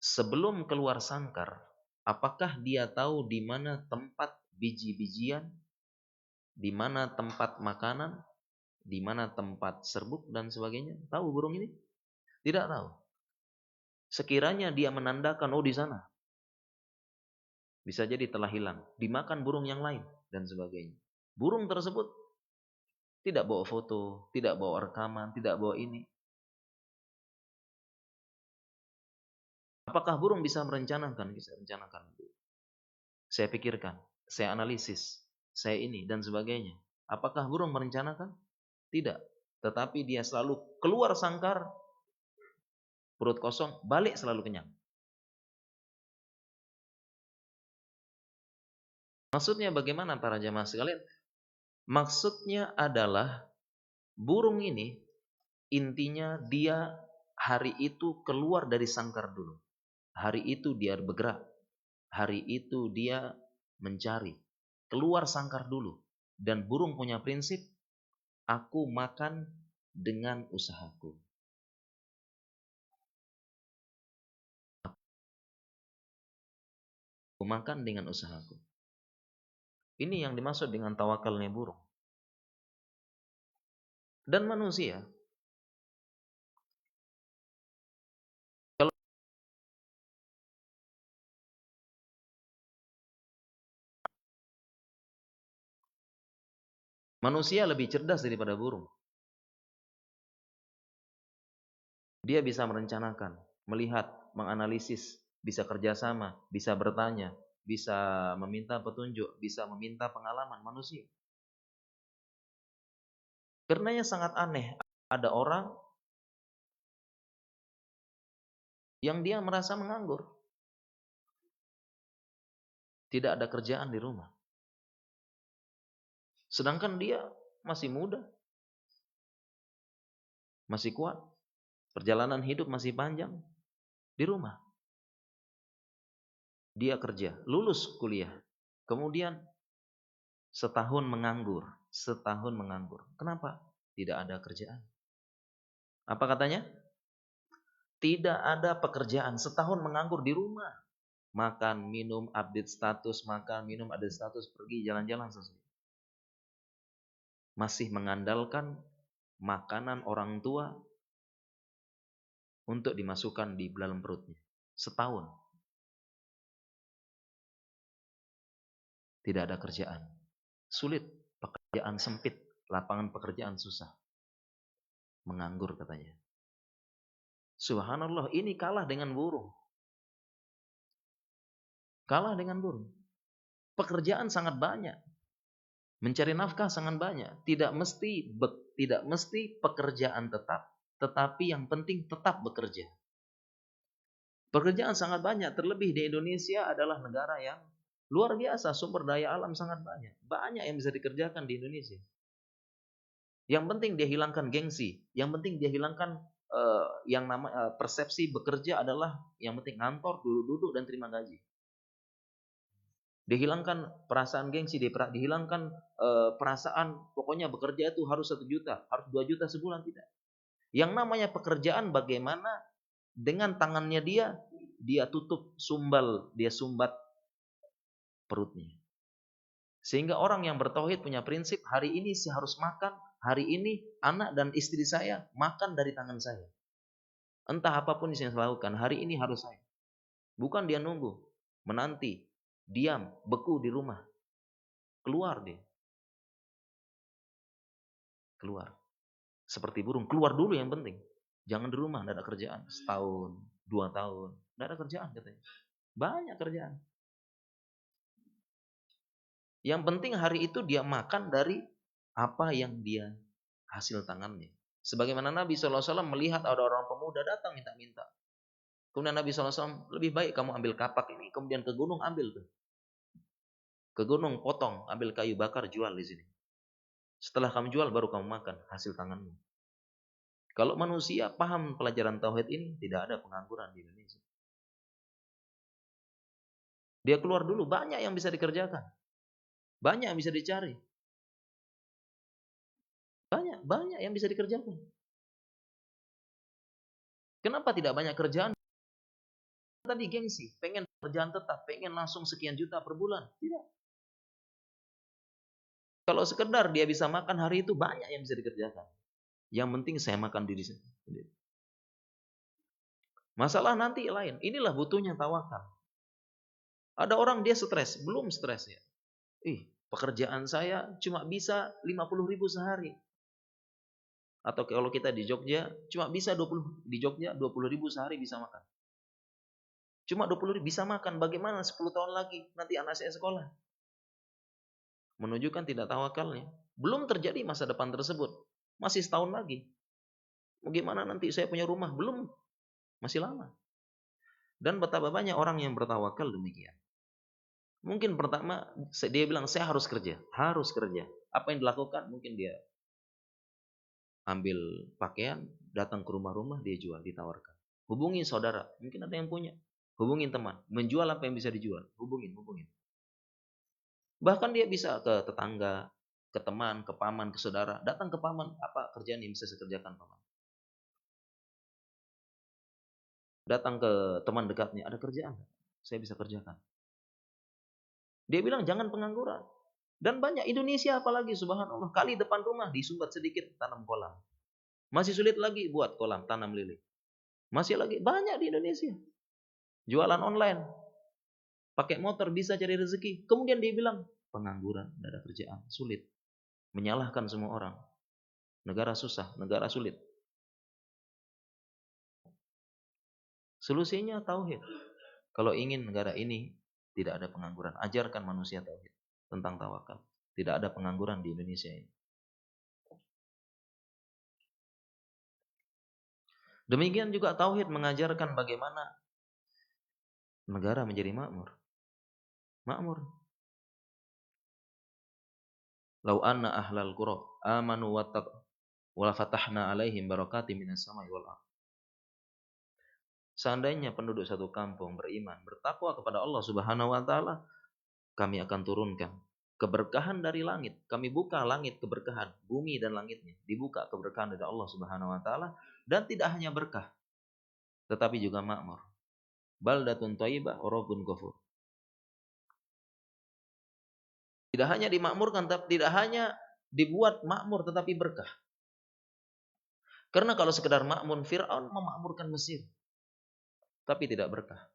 sebelum keluar sangkar, apakah dia tahu di mana tempat biji-bijian, di mana tempat makanan, di mana tempat serbuk dan sebagainya? Tahu burung ini? Tidak tahu. Sekiranya dia menandakan, oh di sana, bisa jadi telah hilang, dimakan burung yang lain dan sebagainya. Burung tersebut tidak bawa foto, tidak bawa rekaman, tidak bawa ini. Apakah burung bisa merencanakan? Bisa merencanakan. Saya pikirkan, saya analisis, saya ini dan sebagainya. Apakah burung merencanakan? Tidak. Tetapi dia selalu keluar sangkar, perut kosong, balik selalu kenyang. Maksudnya bagaimana para jamaah sekalian? Maksudnya adalah burung ini intinya dia hari itu keluar dari sangkar dulu. Hari itu dia bergerak. Hari itu dia mencari. Keluar sangkar dulu. Dan burung punya prinsip, aku makan dengan usahaku. Aku makan dengan usahaku. Ini yang dimaksud dengan tawakalnya burung. Dan manusia, kalau manusia lebih cerdas daripada burung. Dia bisa merencanakan, melihat, menganalisis, bisa kerjasama, bisa bertanya, bisa meminta petunjuk, bisa meminta pengalaman manusia. Karenanya sangat aneh, ada orang yang dia merasa menganggur. Tidak ada kerjaan di rumah. Sedangkan dia masih muda, masih kuat, perjalanan hidup masih panjang, di rumah. Dia kerja, lulus kuliah, kemudian setahun menganggur. Kenapa? Tidak ada kerjaan. Apa katanya? Tidak ada pekerjaan, setahun menganggur di rumah. Makan, minum, update status, makan, minum, update status, pergi jalan-jalan selesai. Masih mengandalkan makanan orang tua untuk dimasukkan di dalam perutnya. Setahun. Tidak ada kerjaan. Sulit, pekerjaan sempit. lapangan pekerjaan susah. Menganggur katanya. Subhanallah, ini kalah dengan buruh. Kalah dengan buruh. Pekerjaan sangat banyak. Mencari nafkah sangat banyak. Tidak mesti pekerjaan tetap, tetapi yang penting tetap bekerja. Pekerjaan sangat banyak, terlebih di Indonesia adalah negara yang luar biasa, sumber daya alam sangat banyak. Banyak yang bisa dikerjakan di Indonesia. Yang penting dia hilangkan gengsi, yang penting dia hilangkan persepsi bekerja adalah yang penting ngantor, duduk dan terima gaji. Dihilangkan perasaan gengsi, dihilangkan perasaan pokoknya bekerja itu harus 1 juta, harus 2 juta sebulan, tidak. Yang namanya pekerjaan bagaimana dengan tangannya dia tutup sumbal, dia sumbat perutnya. Sehingga orang yang bertauhid punya prinsip, hari ini saya harus makan, hari ini anak dan istri saya makan dari tangan saya. Entah apapun yang saya lakukan, hari ini harus saya. Bukan dia nunggu, menanti, diam, beku di rumah. Keluar dia. Keluar. Seperti burung, keluar dulu yang penting. Jangan di rumah, tidak ada kerjaan. Setahun, 2 tahun, tidak ada kerjaan katanya. Banyak kerjaan. Yang penting hari itu dia makan dari apa yang dia hasil tangannya. Sebagaimana Nabi SAW melihat ada orang pemuda datang minta-minta. Kemudian Nabi SAW, lebih baik kamu ambil kapak ini, kemudian ke gunung ambil tuh. Ke gunung potong, ambil kayu bakar, jual di sini. Setelah kamu jual baru kamu makan hasil tanganmu. Kalau manusia paham pelajaran tauhid ini, tidak ada pengangguran di Indonesia. Dia keluar dulu, banyak yang bisa dikerjakan. Banyak yang bisa dicari. Banyak yang bisa dikerjakan. Kenapa tidak banyak kerjaan? Tadi gengsi, pengen kerjaan tetap, pengen langsung sekian juta per bulan. Tidak. Kalau sekedar dia bisa makan hari itu, banyak yang bisa dikerjakan. Yang penting saya makan diri sendiri. Masalah nanti lain. Inilah butuhnya tawakal. Ada orang dia stres, belum stres ya. Pekerjaan saya cuma bisa 50.000 sehari. Atau kalau kita di Jogja, cuma bisa 20.000 sehari bisa makan. Cuma 20.000 bisa makan, bagaimana 10 tahun lagi nanti anak saya sekolah? Menunjukkan tidak tawakalnya. Belum terjadi masa depan tersebut. Masih setahun lagi. Bagaimana nanti saya punya rumah? Belum. Masih lama. Dan betapa banyak orang yang bertawakal demikian. Mungkin pertama dia bilang saya harus kerja. Harus kerja. Apa yang dilakukan? Mungkin dia ambil pakaian, datang ke rumah-rumah, dia jual, ditawarkan. Hubungi saudara. Mungkin ada yang punya. Hubungin teman. Menjual apa yang bisa dijual. Hubungin. Bahkan dia bisa ke tetangga, ke teman, ke paman, ke saudara. Datang ke paman, apa kerjaan yang bisa saya kerjakan paman? Datang ke teman dekatnya, ada kerjaan saya bisa kerjakan. Dia bilang jangan pengangguran. Dan banyak Indonesia apalagi subhanallah, kali depan rumah disumbat sedikit tanam kolam. Masih sulit lagi buat kolam, tanam lele. Masih lagi banyak di Indonesia. Jualan online. Pakai motor bisa cari rezeki. Kemudian dia bilang pengangguran, tidak ada kerjaan, sulit. Menyalahkan semua orang. Negara susah, negara sulit. Solusinya tauhid. Kalau ingin negara ini tidak ada pengangguran, ajarkan manusia tauhid tentang tawakal. Tidak ada pengangguran di Indonesia ini. Demikian juga tauhid mengajarkan bagaimana negara menjadi makmur. Makmur. Lau anna ahlal qura amanu wattaqu wa fatahna alaihim barakatim minas samai wal ardh. Seandainya penduduk satu kampung beriman, bertakwa kepada Allah Subhanahu wa taala, kami akan turunkan keberkahan dari langit. Kami buka langit keberkahan, bumi dan langitnya dibuka keberkahan dari Allah Subhanahu wa taala, dan tidak hanya berkah tetapi juga makmur. Baldatun thayyibah wa rabbun ghafur. Tidak hanya dimakmurkan, tidak hanya dibuat makmur tetapi berkah. Karena kalau sekedar makmur, Fir'aun memakmurkan Mesir tapi tidak berkah.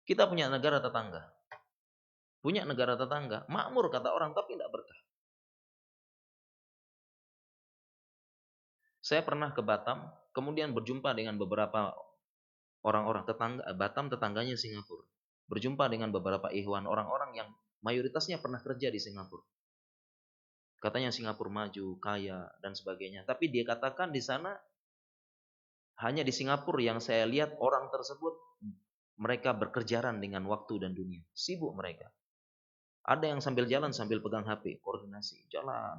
Kita punya negara tetangga. Makmur kata orang tapi tidak berkah. Saya pernah ke Batam, kemudian berjumpa dengan beberapa orang-orang tetangga Batam, tetangganya Singapura. Berjumpa dengan beberapa ikhwan orang-orang yang mayoritasnya pernah kerja di Singapura. Katanya Singapura maju, kaya dan sebagainya. Tapi dia katakan di sana hanya di Singapura yang saya lihat orang tersebut mereka berkejaran dengan waktu dan dunia. Sibuk mereka. Ada yang sambil jalan sambil pegang HP, koordinasi, jalan.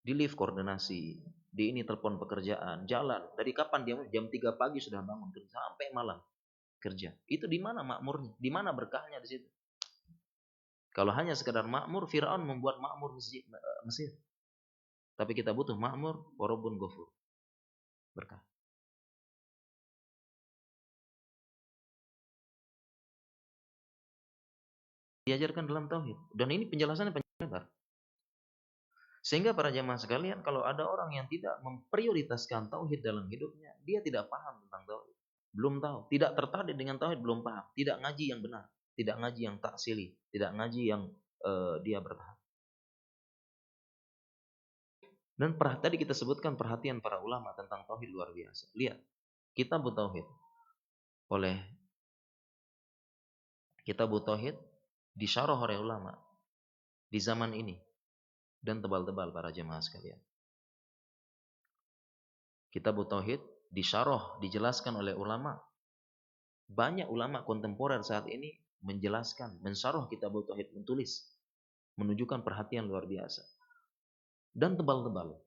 Di lift koordinasi, di ini telepon pekerjaan, jalan. Dari kapan dia jam 3 pagi sudah bangun kerja sampai malam kerja. Itu di mana makmurnya? Di mana berkahnya di situ? Kalau hanya sekedar makmur, Firaun membuat makmur Mesir. Tapi kita butuh makmur, warobun gofur. Berkah. Diajarkan dalam tauhid. Dan ini penjelasannya panjang lebar. Sehingga para jamaah sekalian, kalau ada orang yang tidak memprioritaskan tauhid dalam hidupnya, dia tidak paham tentang tauhid. Belum tahu, tidak tertarik dengan tauhid, belum paham, tidak ngaji yang benar, tidak ngaji yang taksili, tidak ngaji yang dia bertahan. Dan tadi kita sebutkan perhatian para ulama tentang tauhid luar biasa. Lihat, Kitab Tauhid oleh Kitab Tauhid disyarah oleh ulama di zaman ini dan tebal-tebal para jemaah sekalian. Kitab Tauhid disyarah, dijelaskan oleh ulama. Banyak ulama kontemporer saat ini menjelaskan, mensyarah Kitab Tauhid, menulis, menunjukkan perhatian luar biasa dan tebal-tebal.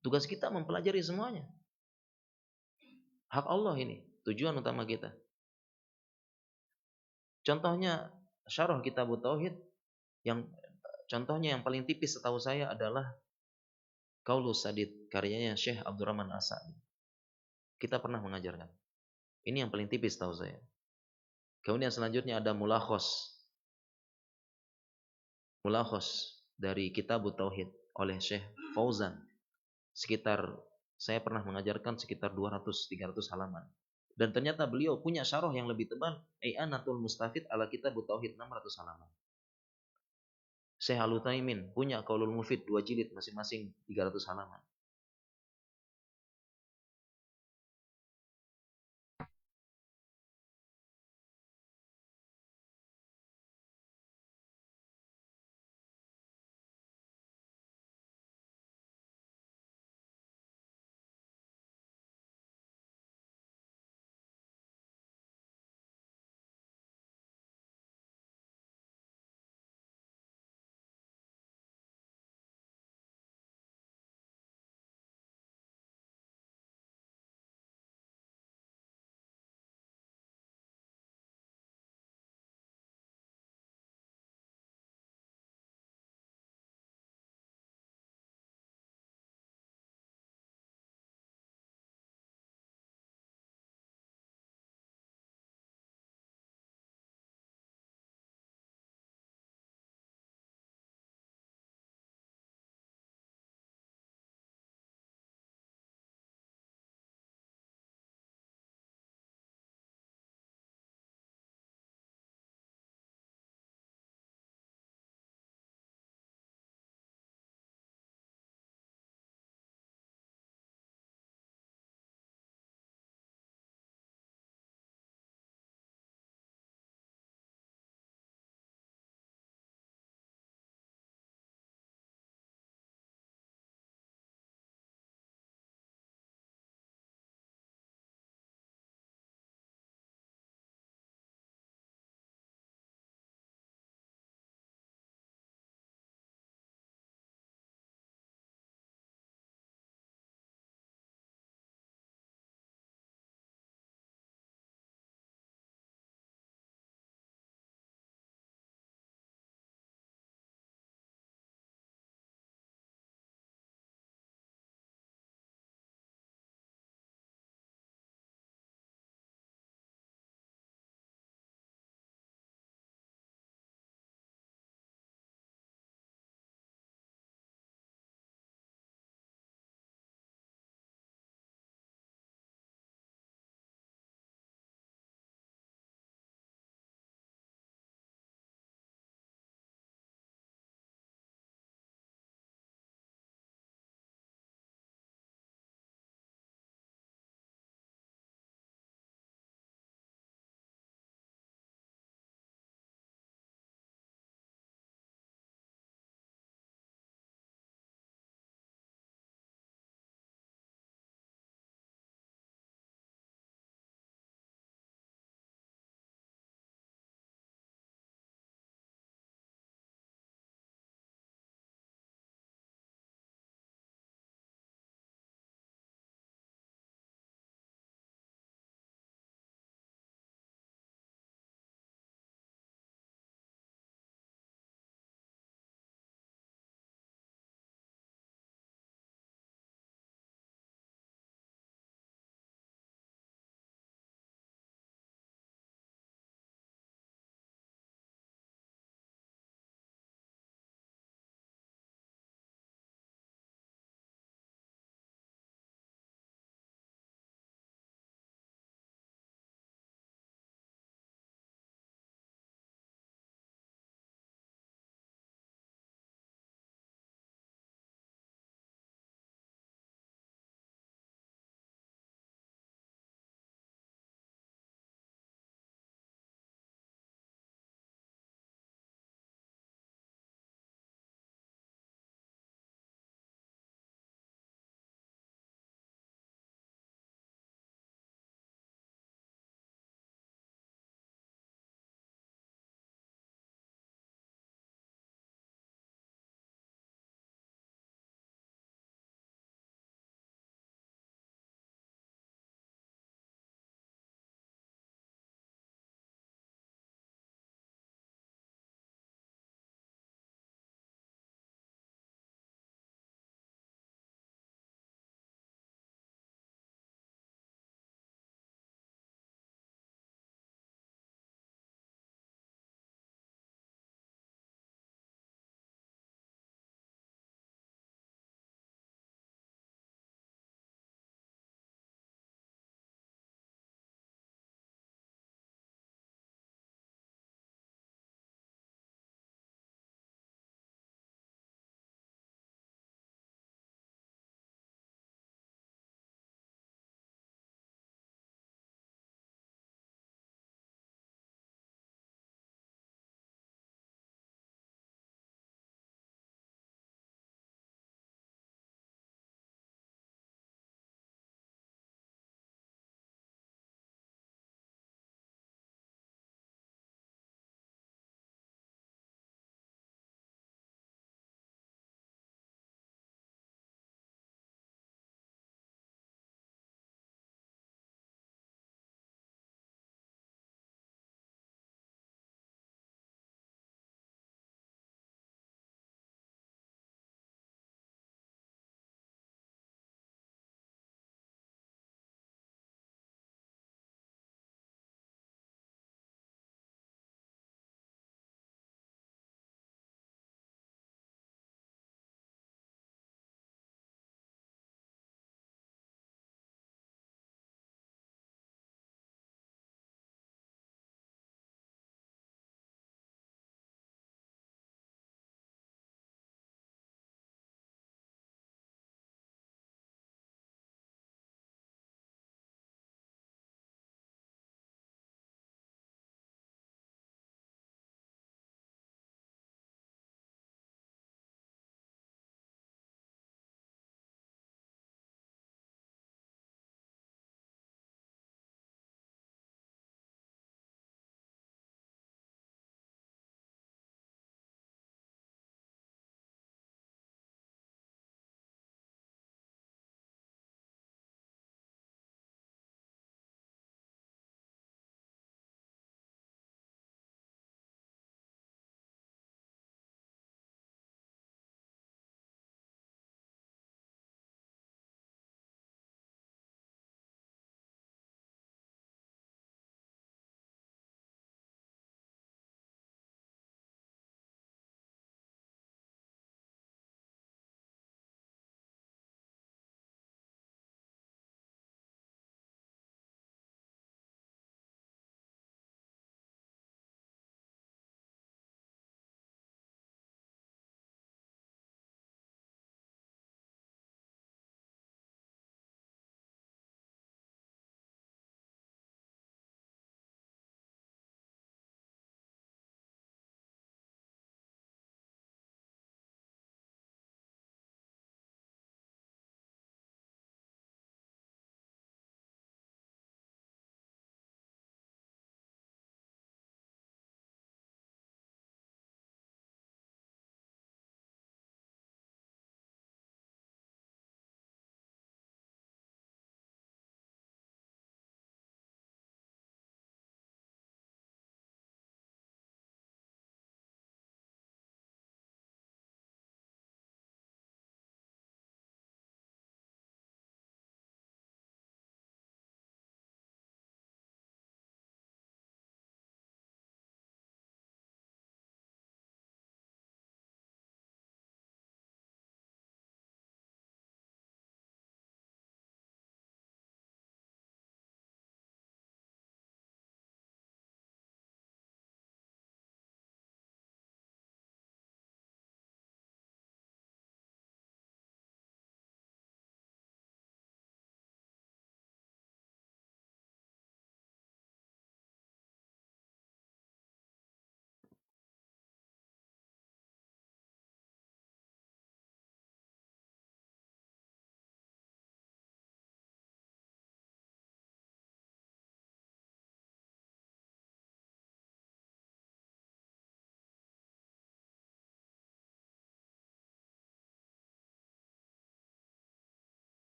Tugas kita mempelajari semuanya. Hak Allah ini, tujuan utama kita. Contohnya syarah Kitab Tauhid yang contohnya yang paling tipis setahu saya adalah Qaulus Sadid, karyanya Syekh Abdurrahman As-Sa'di. Kita pernah mengajarkan. Ini yang paling tipis tahu saya. Kemudian selanjutnya ada Mulakhos dari Kitab Tauhid oleh Syekh Fauzan. Sekitar saya pernah mengajarkan sekitar 200-300 halaman. Dan ternyata beliau punya syarah yang lebih tebal, I'anatul Mustafid ala Kitab Tauhid 600 halaman. Syekh Al-Utsaimin punya Qaulul Mufid 2 jilid masing-masing 300 halaman.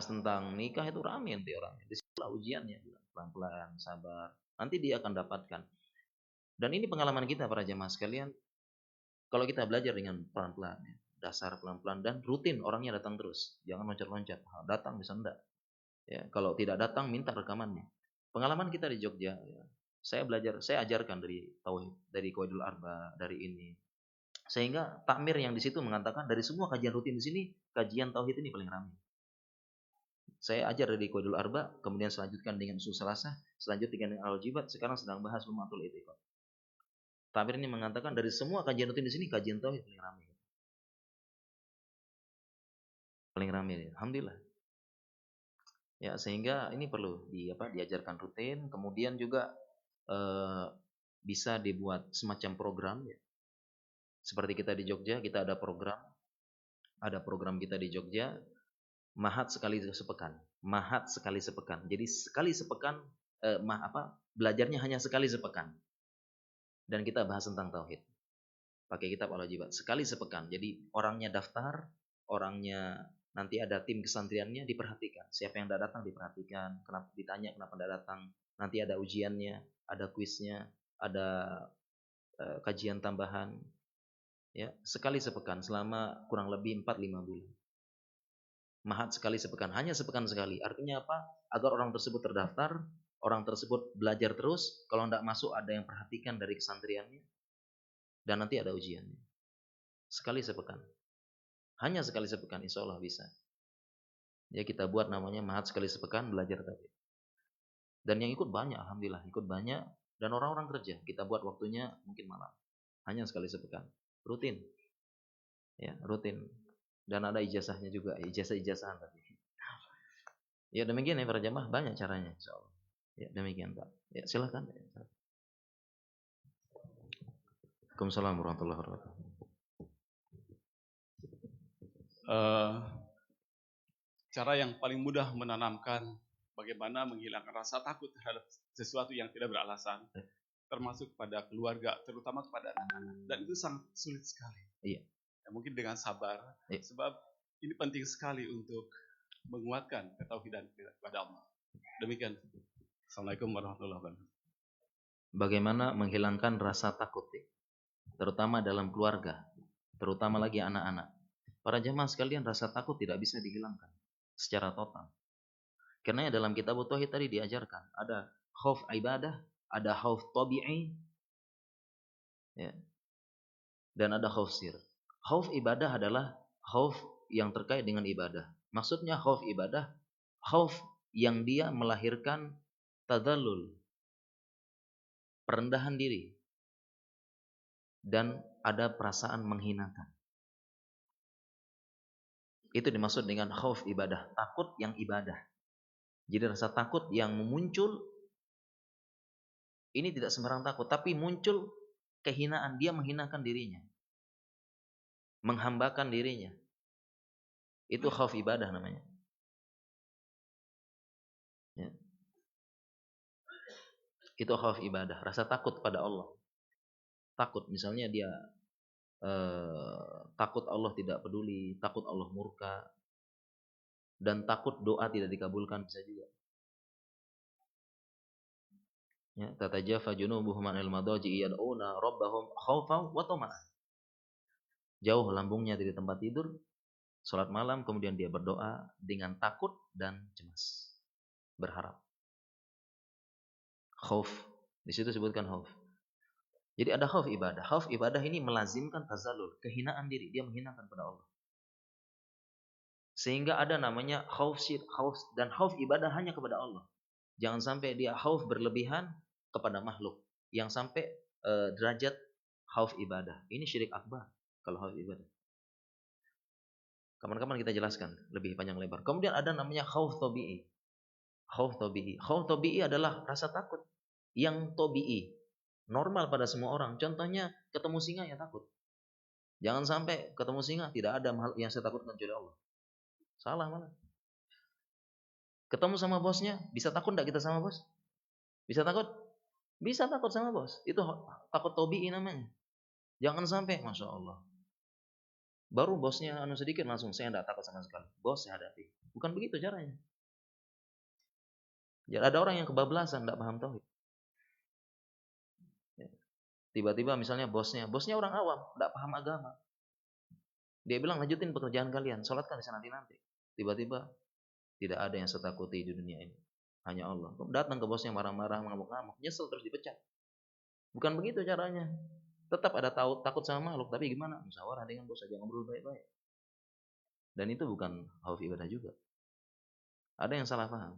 tentang nikah itu rame nanti orangnya. Disitulah ujiannya, pelan-pelan, sabar. Nanti dia akan dapatkan. Dan ini pengalaman kita para jamaah sekalian. Kalau kita belajar dengan pelan-pelan, ya, dasar pelan-pelan dan rutin, orangnya datang terus. Jangan loncat-loncat. Datang bisa enggak. Ya, kalau tidak datang minta rekamannya. Pengalaman kita di Jogja, ya, saya ajarkan dari tauhid, dari Qawaidul Arba, dari ini. Sehingga takmir yang di situ mengatakan dari semua kajian rutin di sini, kajian tauhid ini paling ramai. Saya ajar dari Qawaidul Arba, kemudian selanjutkan dengan Usul Salasah, selanjutnya dengan Al-Jibat, sekarang sedang bahas Lumatul I'tiqad. Takmir ini mengatakan dari semua kajian rutin di sini, kajian tauhid paling ramai. Paling ramai, alhamdulillah. Ya, sehingga ini perlu diajarkan rutin, kemudian juga bisa dibuat semacam program, ya. Seperti kita di Jogja, kita ada program kita di Jogja, mahat sekali sepekan. Jadi sekali sepekan belajarnya hanya sekali sepekan. Dan kita bahas tentang tauhid. Pakai kitab Al-Wajibat sekali sepekan. Jadi orangnya daftar, orangnya nanti ada tim kesantriannya diperhatikan. Siapa yang tidak datang diperhatikan, kenapa ditanya kenapa tidak datang. Nanti ada ujiannya, ada kuisnya, ada kajian tambahan. Ya, sekali sepekan selama kurang lebih 4-5 bulan. Mahat sekali sepekan, hanya sepekan sekali. Artinya apa? Agar orang tersebut terdaftar, orang tersebut belajar terus, kalau tidak masuk ada yang perhatikan dari kesantriannya, dan nanti ada ujiannya. Sekali sepekan. Hanya sekali sepekan, insya Allah bisa. Ya, kita buat namanya mahat sekali sepekan belajar tadi. Dan yang ikut banyak, alhamdulillah, ikut banyak. Dan orang-orang kerja, kita buat waktunya mungkin malam. Hanya sekali sepekan. Rutin. Ya, rutin. Dan ada ijazahnya juga, ijazah-ijazahan tadi. Ya, demikian ya para jamaah, banyak caranya insyaallah. Ya, demikian Pak. Ya, silakan. Waalaikumsalam warahmatullahi wabarakatuh. Cara yang paling mudah menanamkan bagaimana menghilangkan rasa takut terhadap sesuatu yang tidak beralasan, termasuk pada keluarga, terutama kepada anak-anak. Dan itu sangat sulit sekali. Iya. Ya, mungkin dengan sabar, sebab ini penting sekali untuk menguatkan ketauhidan kepada Allah. Demikian. Assalamualaikum warahmatullahi wabarakatuh. Bagaimana menghilangkan rasa takut, terutama dalam keluarga, terutama lagi anak-anak. Para jamaah sekalian, rasa takut tidak bisa dihilangkan secara total. Karena dalam kitab tauhid tadi diajarkan ada khauf ibadah, ada khauf tabi'i, ya, dan ada khauf sir. Khauf ibadah adalah khauf yang terkait dengan ibadah. Maksudnya khauf ibadah, khauf yang dia melahirkan tadallul, perendahan diri, dan ada perasaan menghinakan. Itu dimaksud dengan khauf ibadah, takut yang ibadah. Jadi rasa takut yang muncul ini tidak sembarang takut, tapi muncul kehinaan, dia menghinakan dirinya, menghambakan dirinya. Itu khauf ibadah namanya. Ya. Itu khauf ibadah, rasa takut pada Allah. Takut, misalnya dia takut Allah tidak peduli, takut Allah murka, dan takut doa tidak dikabulkan, bisa juga. Ya, tatajafa junubuhum 'anil madaji yad'una rabbahum khaufan wa tama'an. Jauh lambungnya dari tempat tidur, salat malam, kemudian dia berdoa dengan takut dan cemas, berharap. Khauf, di situ disebutkan khauf. Jadi ada khauf ibadah. Khauf ibadah ini melazimkan tazallul, kehinaan diri, dia menghinakan pada Allah. Sehingga ada namanya khauf sir, khauf, dan khauf ibadah hanya kepada Allah. Jangan sampai dia khauf berlebihan kepada makhluk, yang sampai derajat khauf ibadah. Ini syirik akbar kalau khauf ibadah. Kapan-kapan kita jelaskan lebih panjang lebar. Kemudian ada namanya khauf tabi'i. Khauf tabi'i. Khauf tabi'i adalah rasa takut yang tabi'i, normal pada semua orang. Contohnya ketemu singa ya takut. Jangan sampai ketemu singa tidak ada makhluk yang saya takutkan kecuali Allah. Salah malah. Ketemu sama bosnya, bisa takut enggak kita sama bos? Bisa takut? Bisa takut sama bos. Itu takut tabi'i namanya. Jangan sampai, Masya Allah, baru bosnya sedikit langsung saya enggak takut sama sekali. Bos saya hadapi. Bukan begitu caranya. Jadi ada orang yang kebablasan, tidak paham tauhid. Tiba-tiba misalnya bosnya orang awam, tidak paham agama. Dia bilang lanjutin pekerjaan kalian, sholatkan di sana nanti. Tiba-tiba tidak ada yang saya takuti di dunia ini, hanya Allah. Datang ke bosnya marah-marah, ngamuk-ngamuk, nyesel terus dipecat. Bukan begitu caranya. Tetap ada takut sama makhluk, tapi gimana? Musyawarah dengan bos aja, ngobrol baik-baik. Dan itu bukan khauf ibadah juga. Ada yang salah paham.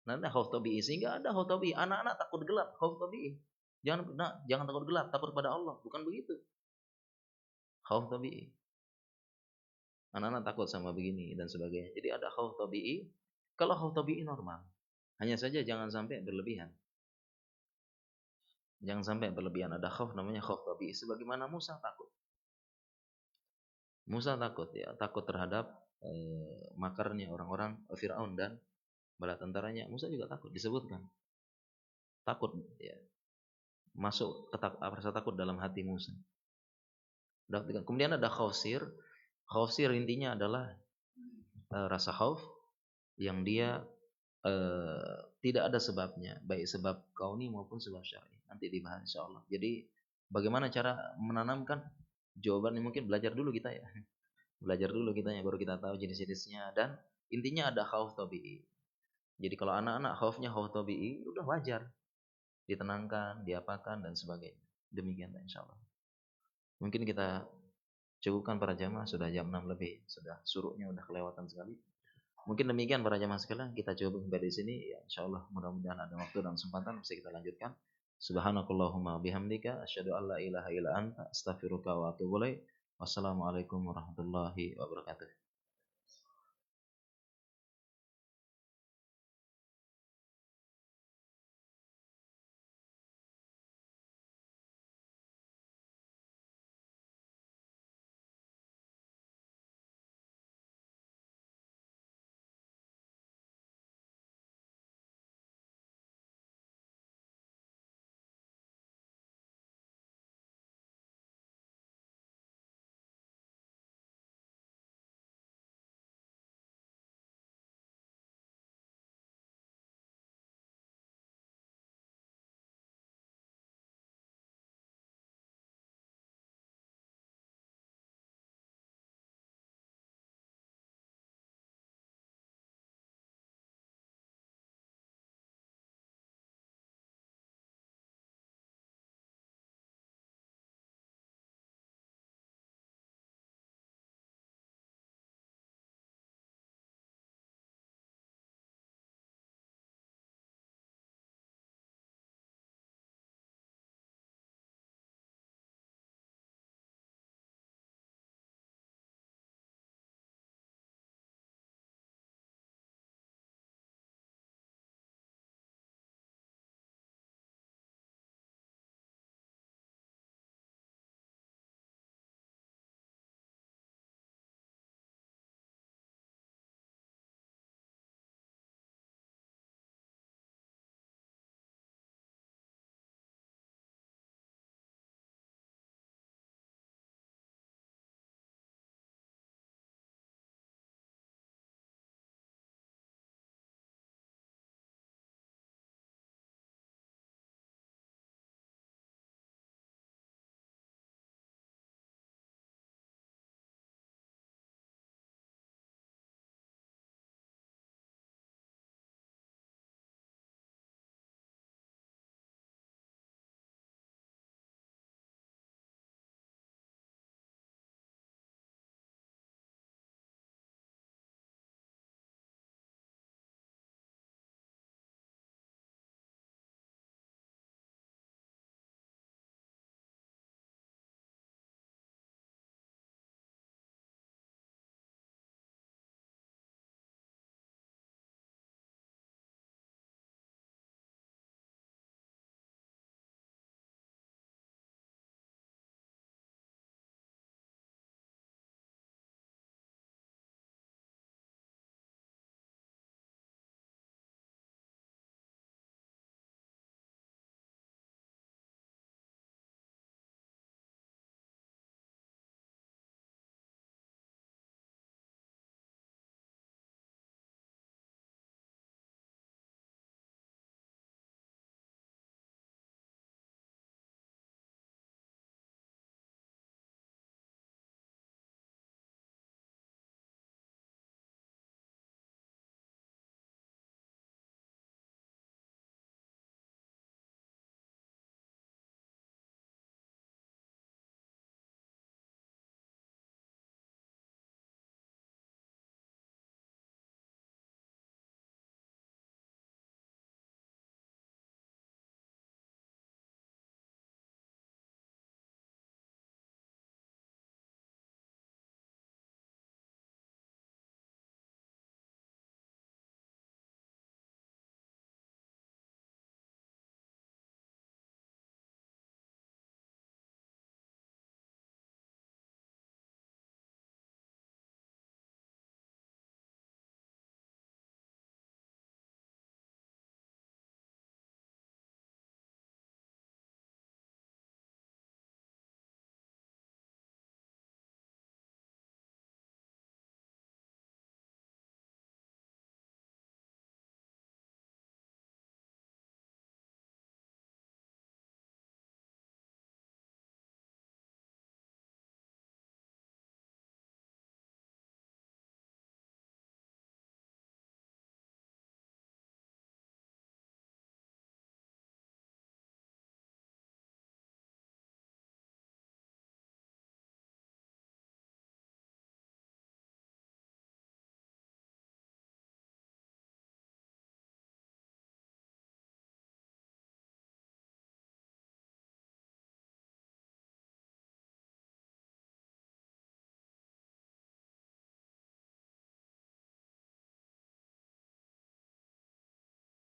Nanti khauf tabi'i, sehingga ada khauf tabi'i. Anak-anak takut gelap, khauf tabi'i. Jangan takut gelap, takut pada Allah. Bukan begitu. Khauf tabi'i. Anak-anak takut sama begini dan sebagainya. Jadi ada khauf tabi'i. Kalau khauf tabi'i normal. Hanya saja jangan sampai berlebihan. Jangan sampai berlebihan. Ada khauf namanya khauf tabi'i. Sebagaimana Musa takut. Musa takut ya, takut terhadap makarnya orang-orang Fir'aun dan bala tentaranya. Musa juga takut, disebutkan. Takut ya. Masuk rasa takut dalam hati Musa. Kemudian ada khausir. Khausir intinya adalah rasa khauf yang dia tidak ada sebabnya, baik sebab kauni maupun sebab syar'i. Nanti dibahas insyaallah. Jadi bagaimana cara menanamkan? Jawabannya mungkin belajar dulu kita ya. Belajar dulu kita ya, baru kita tahu jenis-jenisnya. Dan intinya ada khauf tabi'i. Jadi kalau anak-anak khaufnya khauf tabi'i, udah wajar. Ditenangkan, diapakan dan sebagainya. Demikian insyaallah. Mungkin kita cukupkan para jamaah, sudah jam 6 lebih, sudah suruknya udah kelewatan sekali. Mungkin demikian para jamaah sekalian, kita coba sampai di sini ya, insyaallah mudah-mudahan ada waktu dan kesempatan bisa kita lanjutkan. Subhanakallahumma bihamdika asyhadu an la ilaha illa anta astaghfiruka wa atubu ilaik. Wassalamualaikum warahmatullahi wabarakatuh.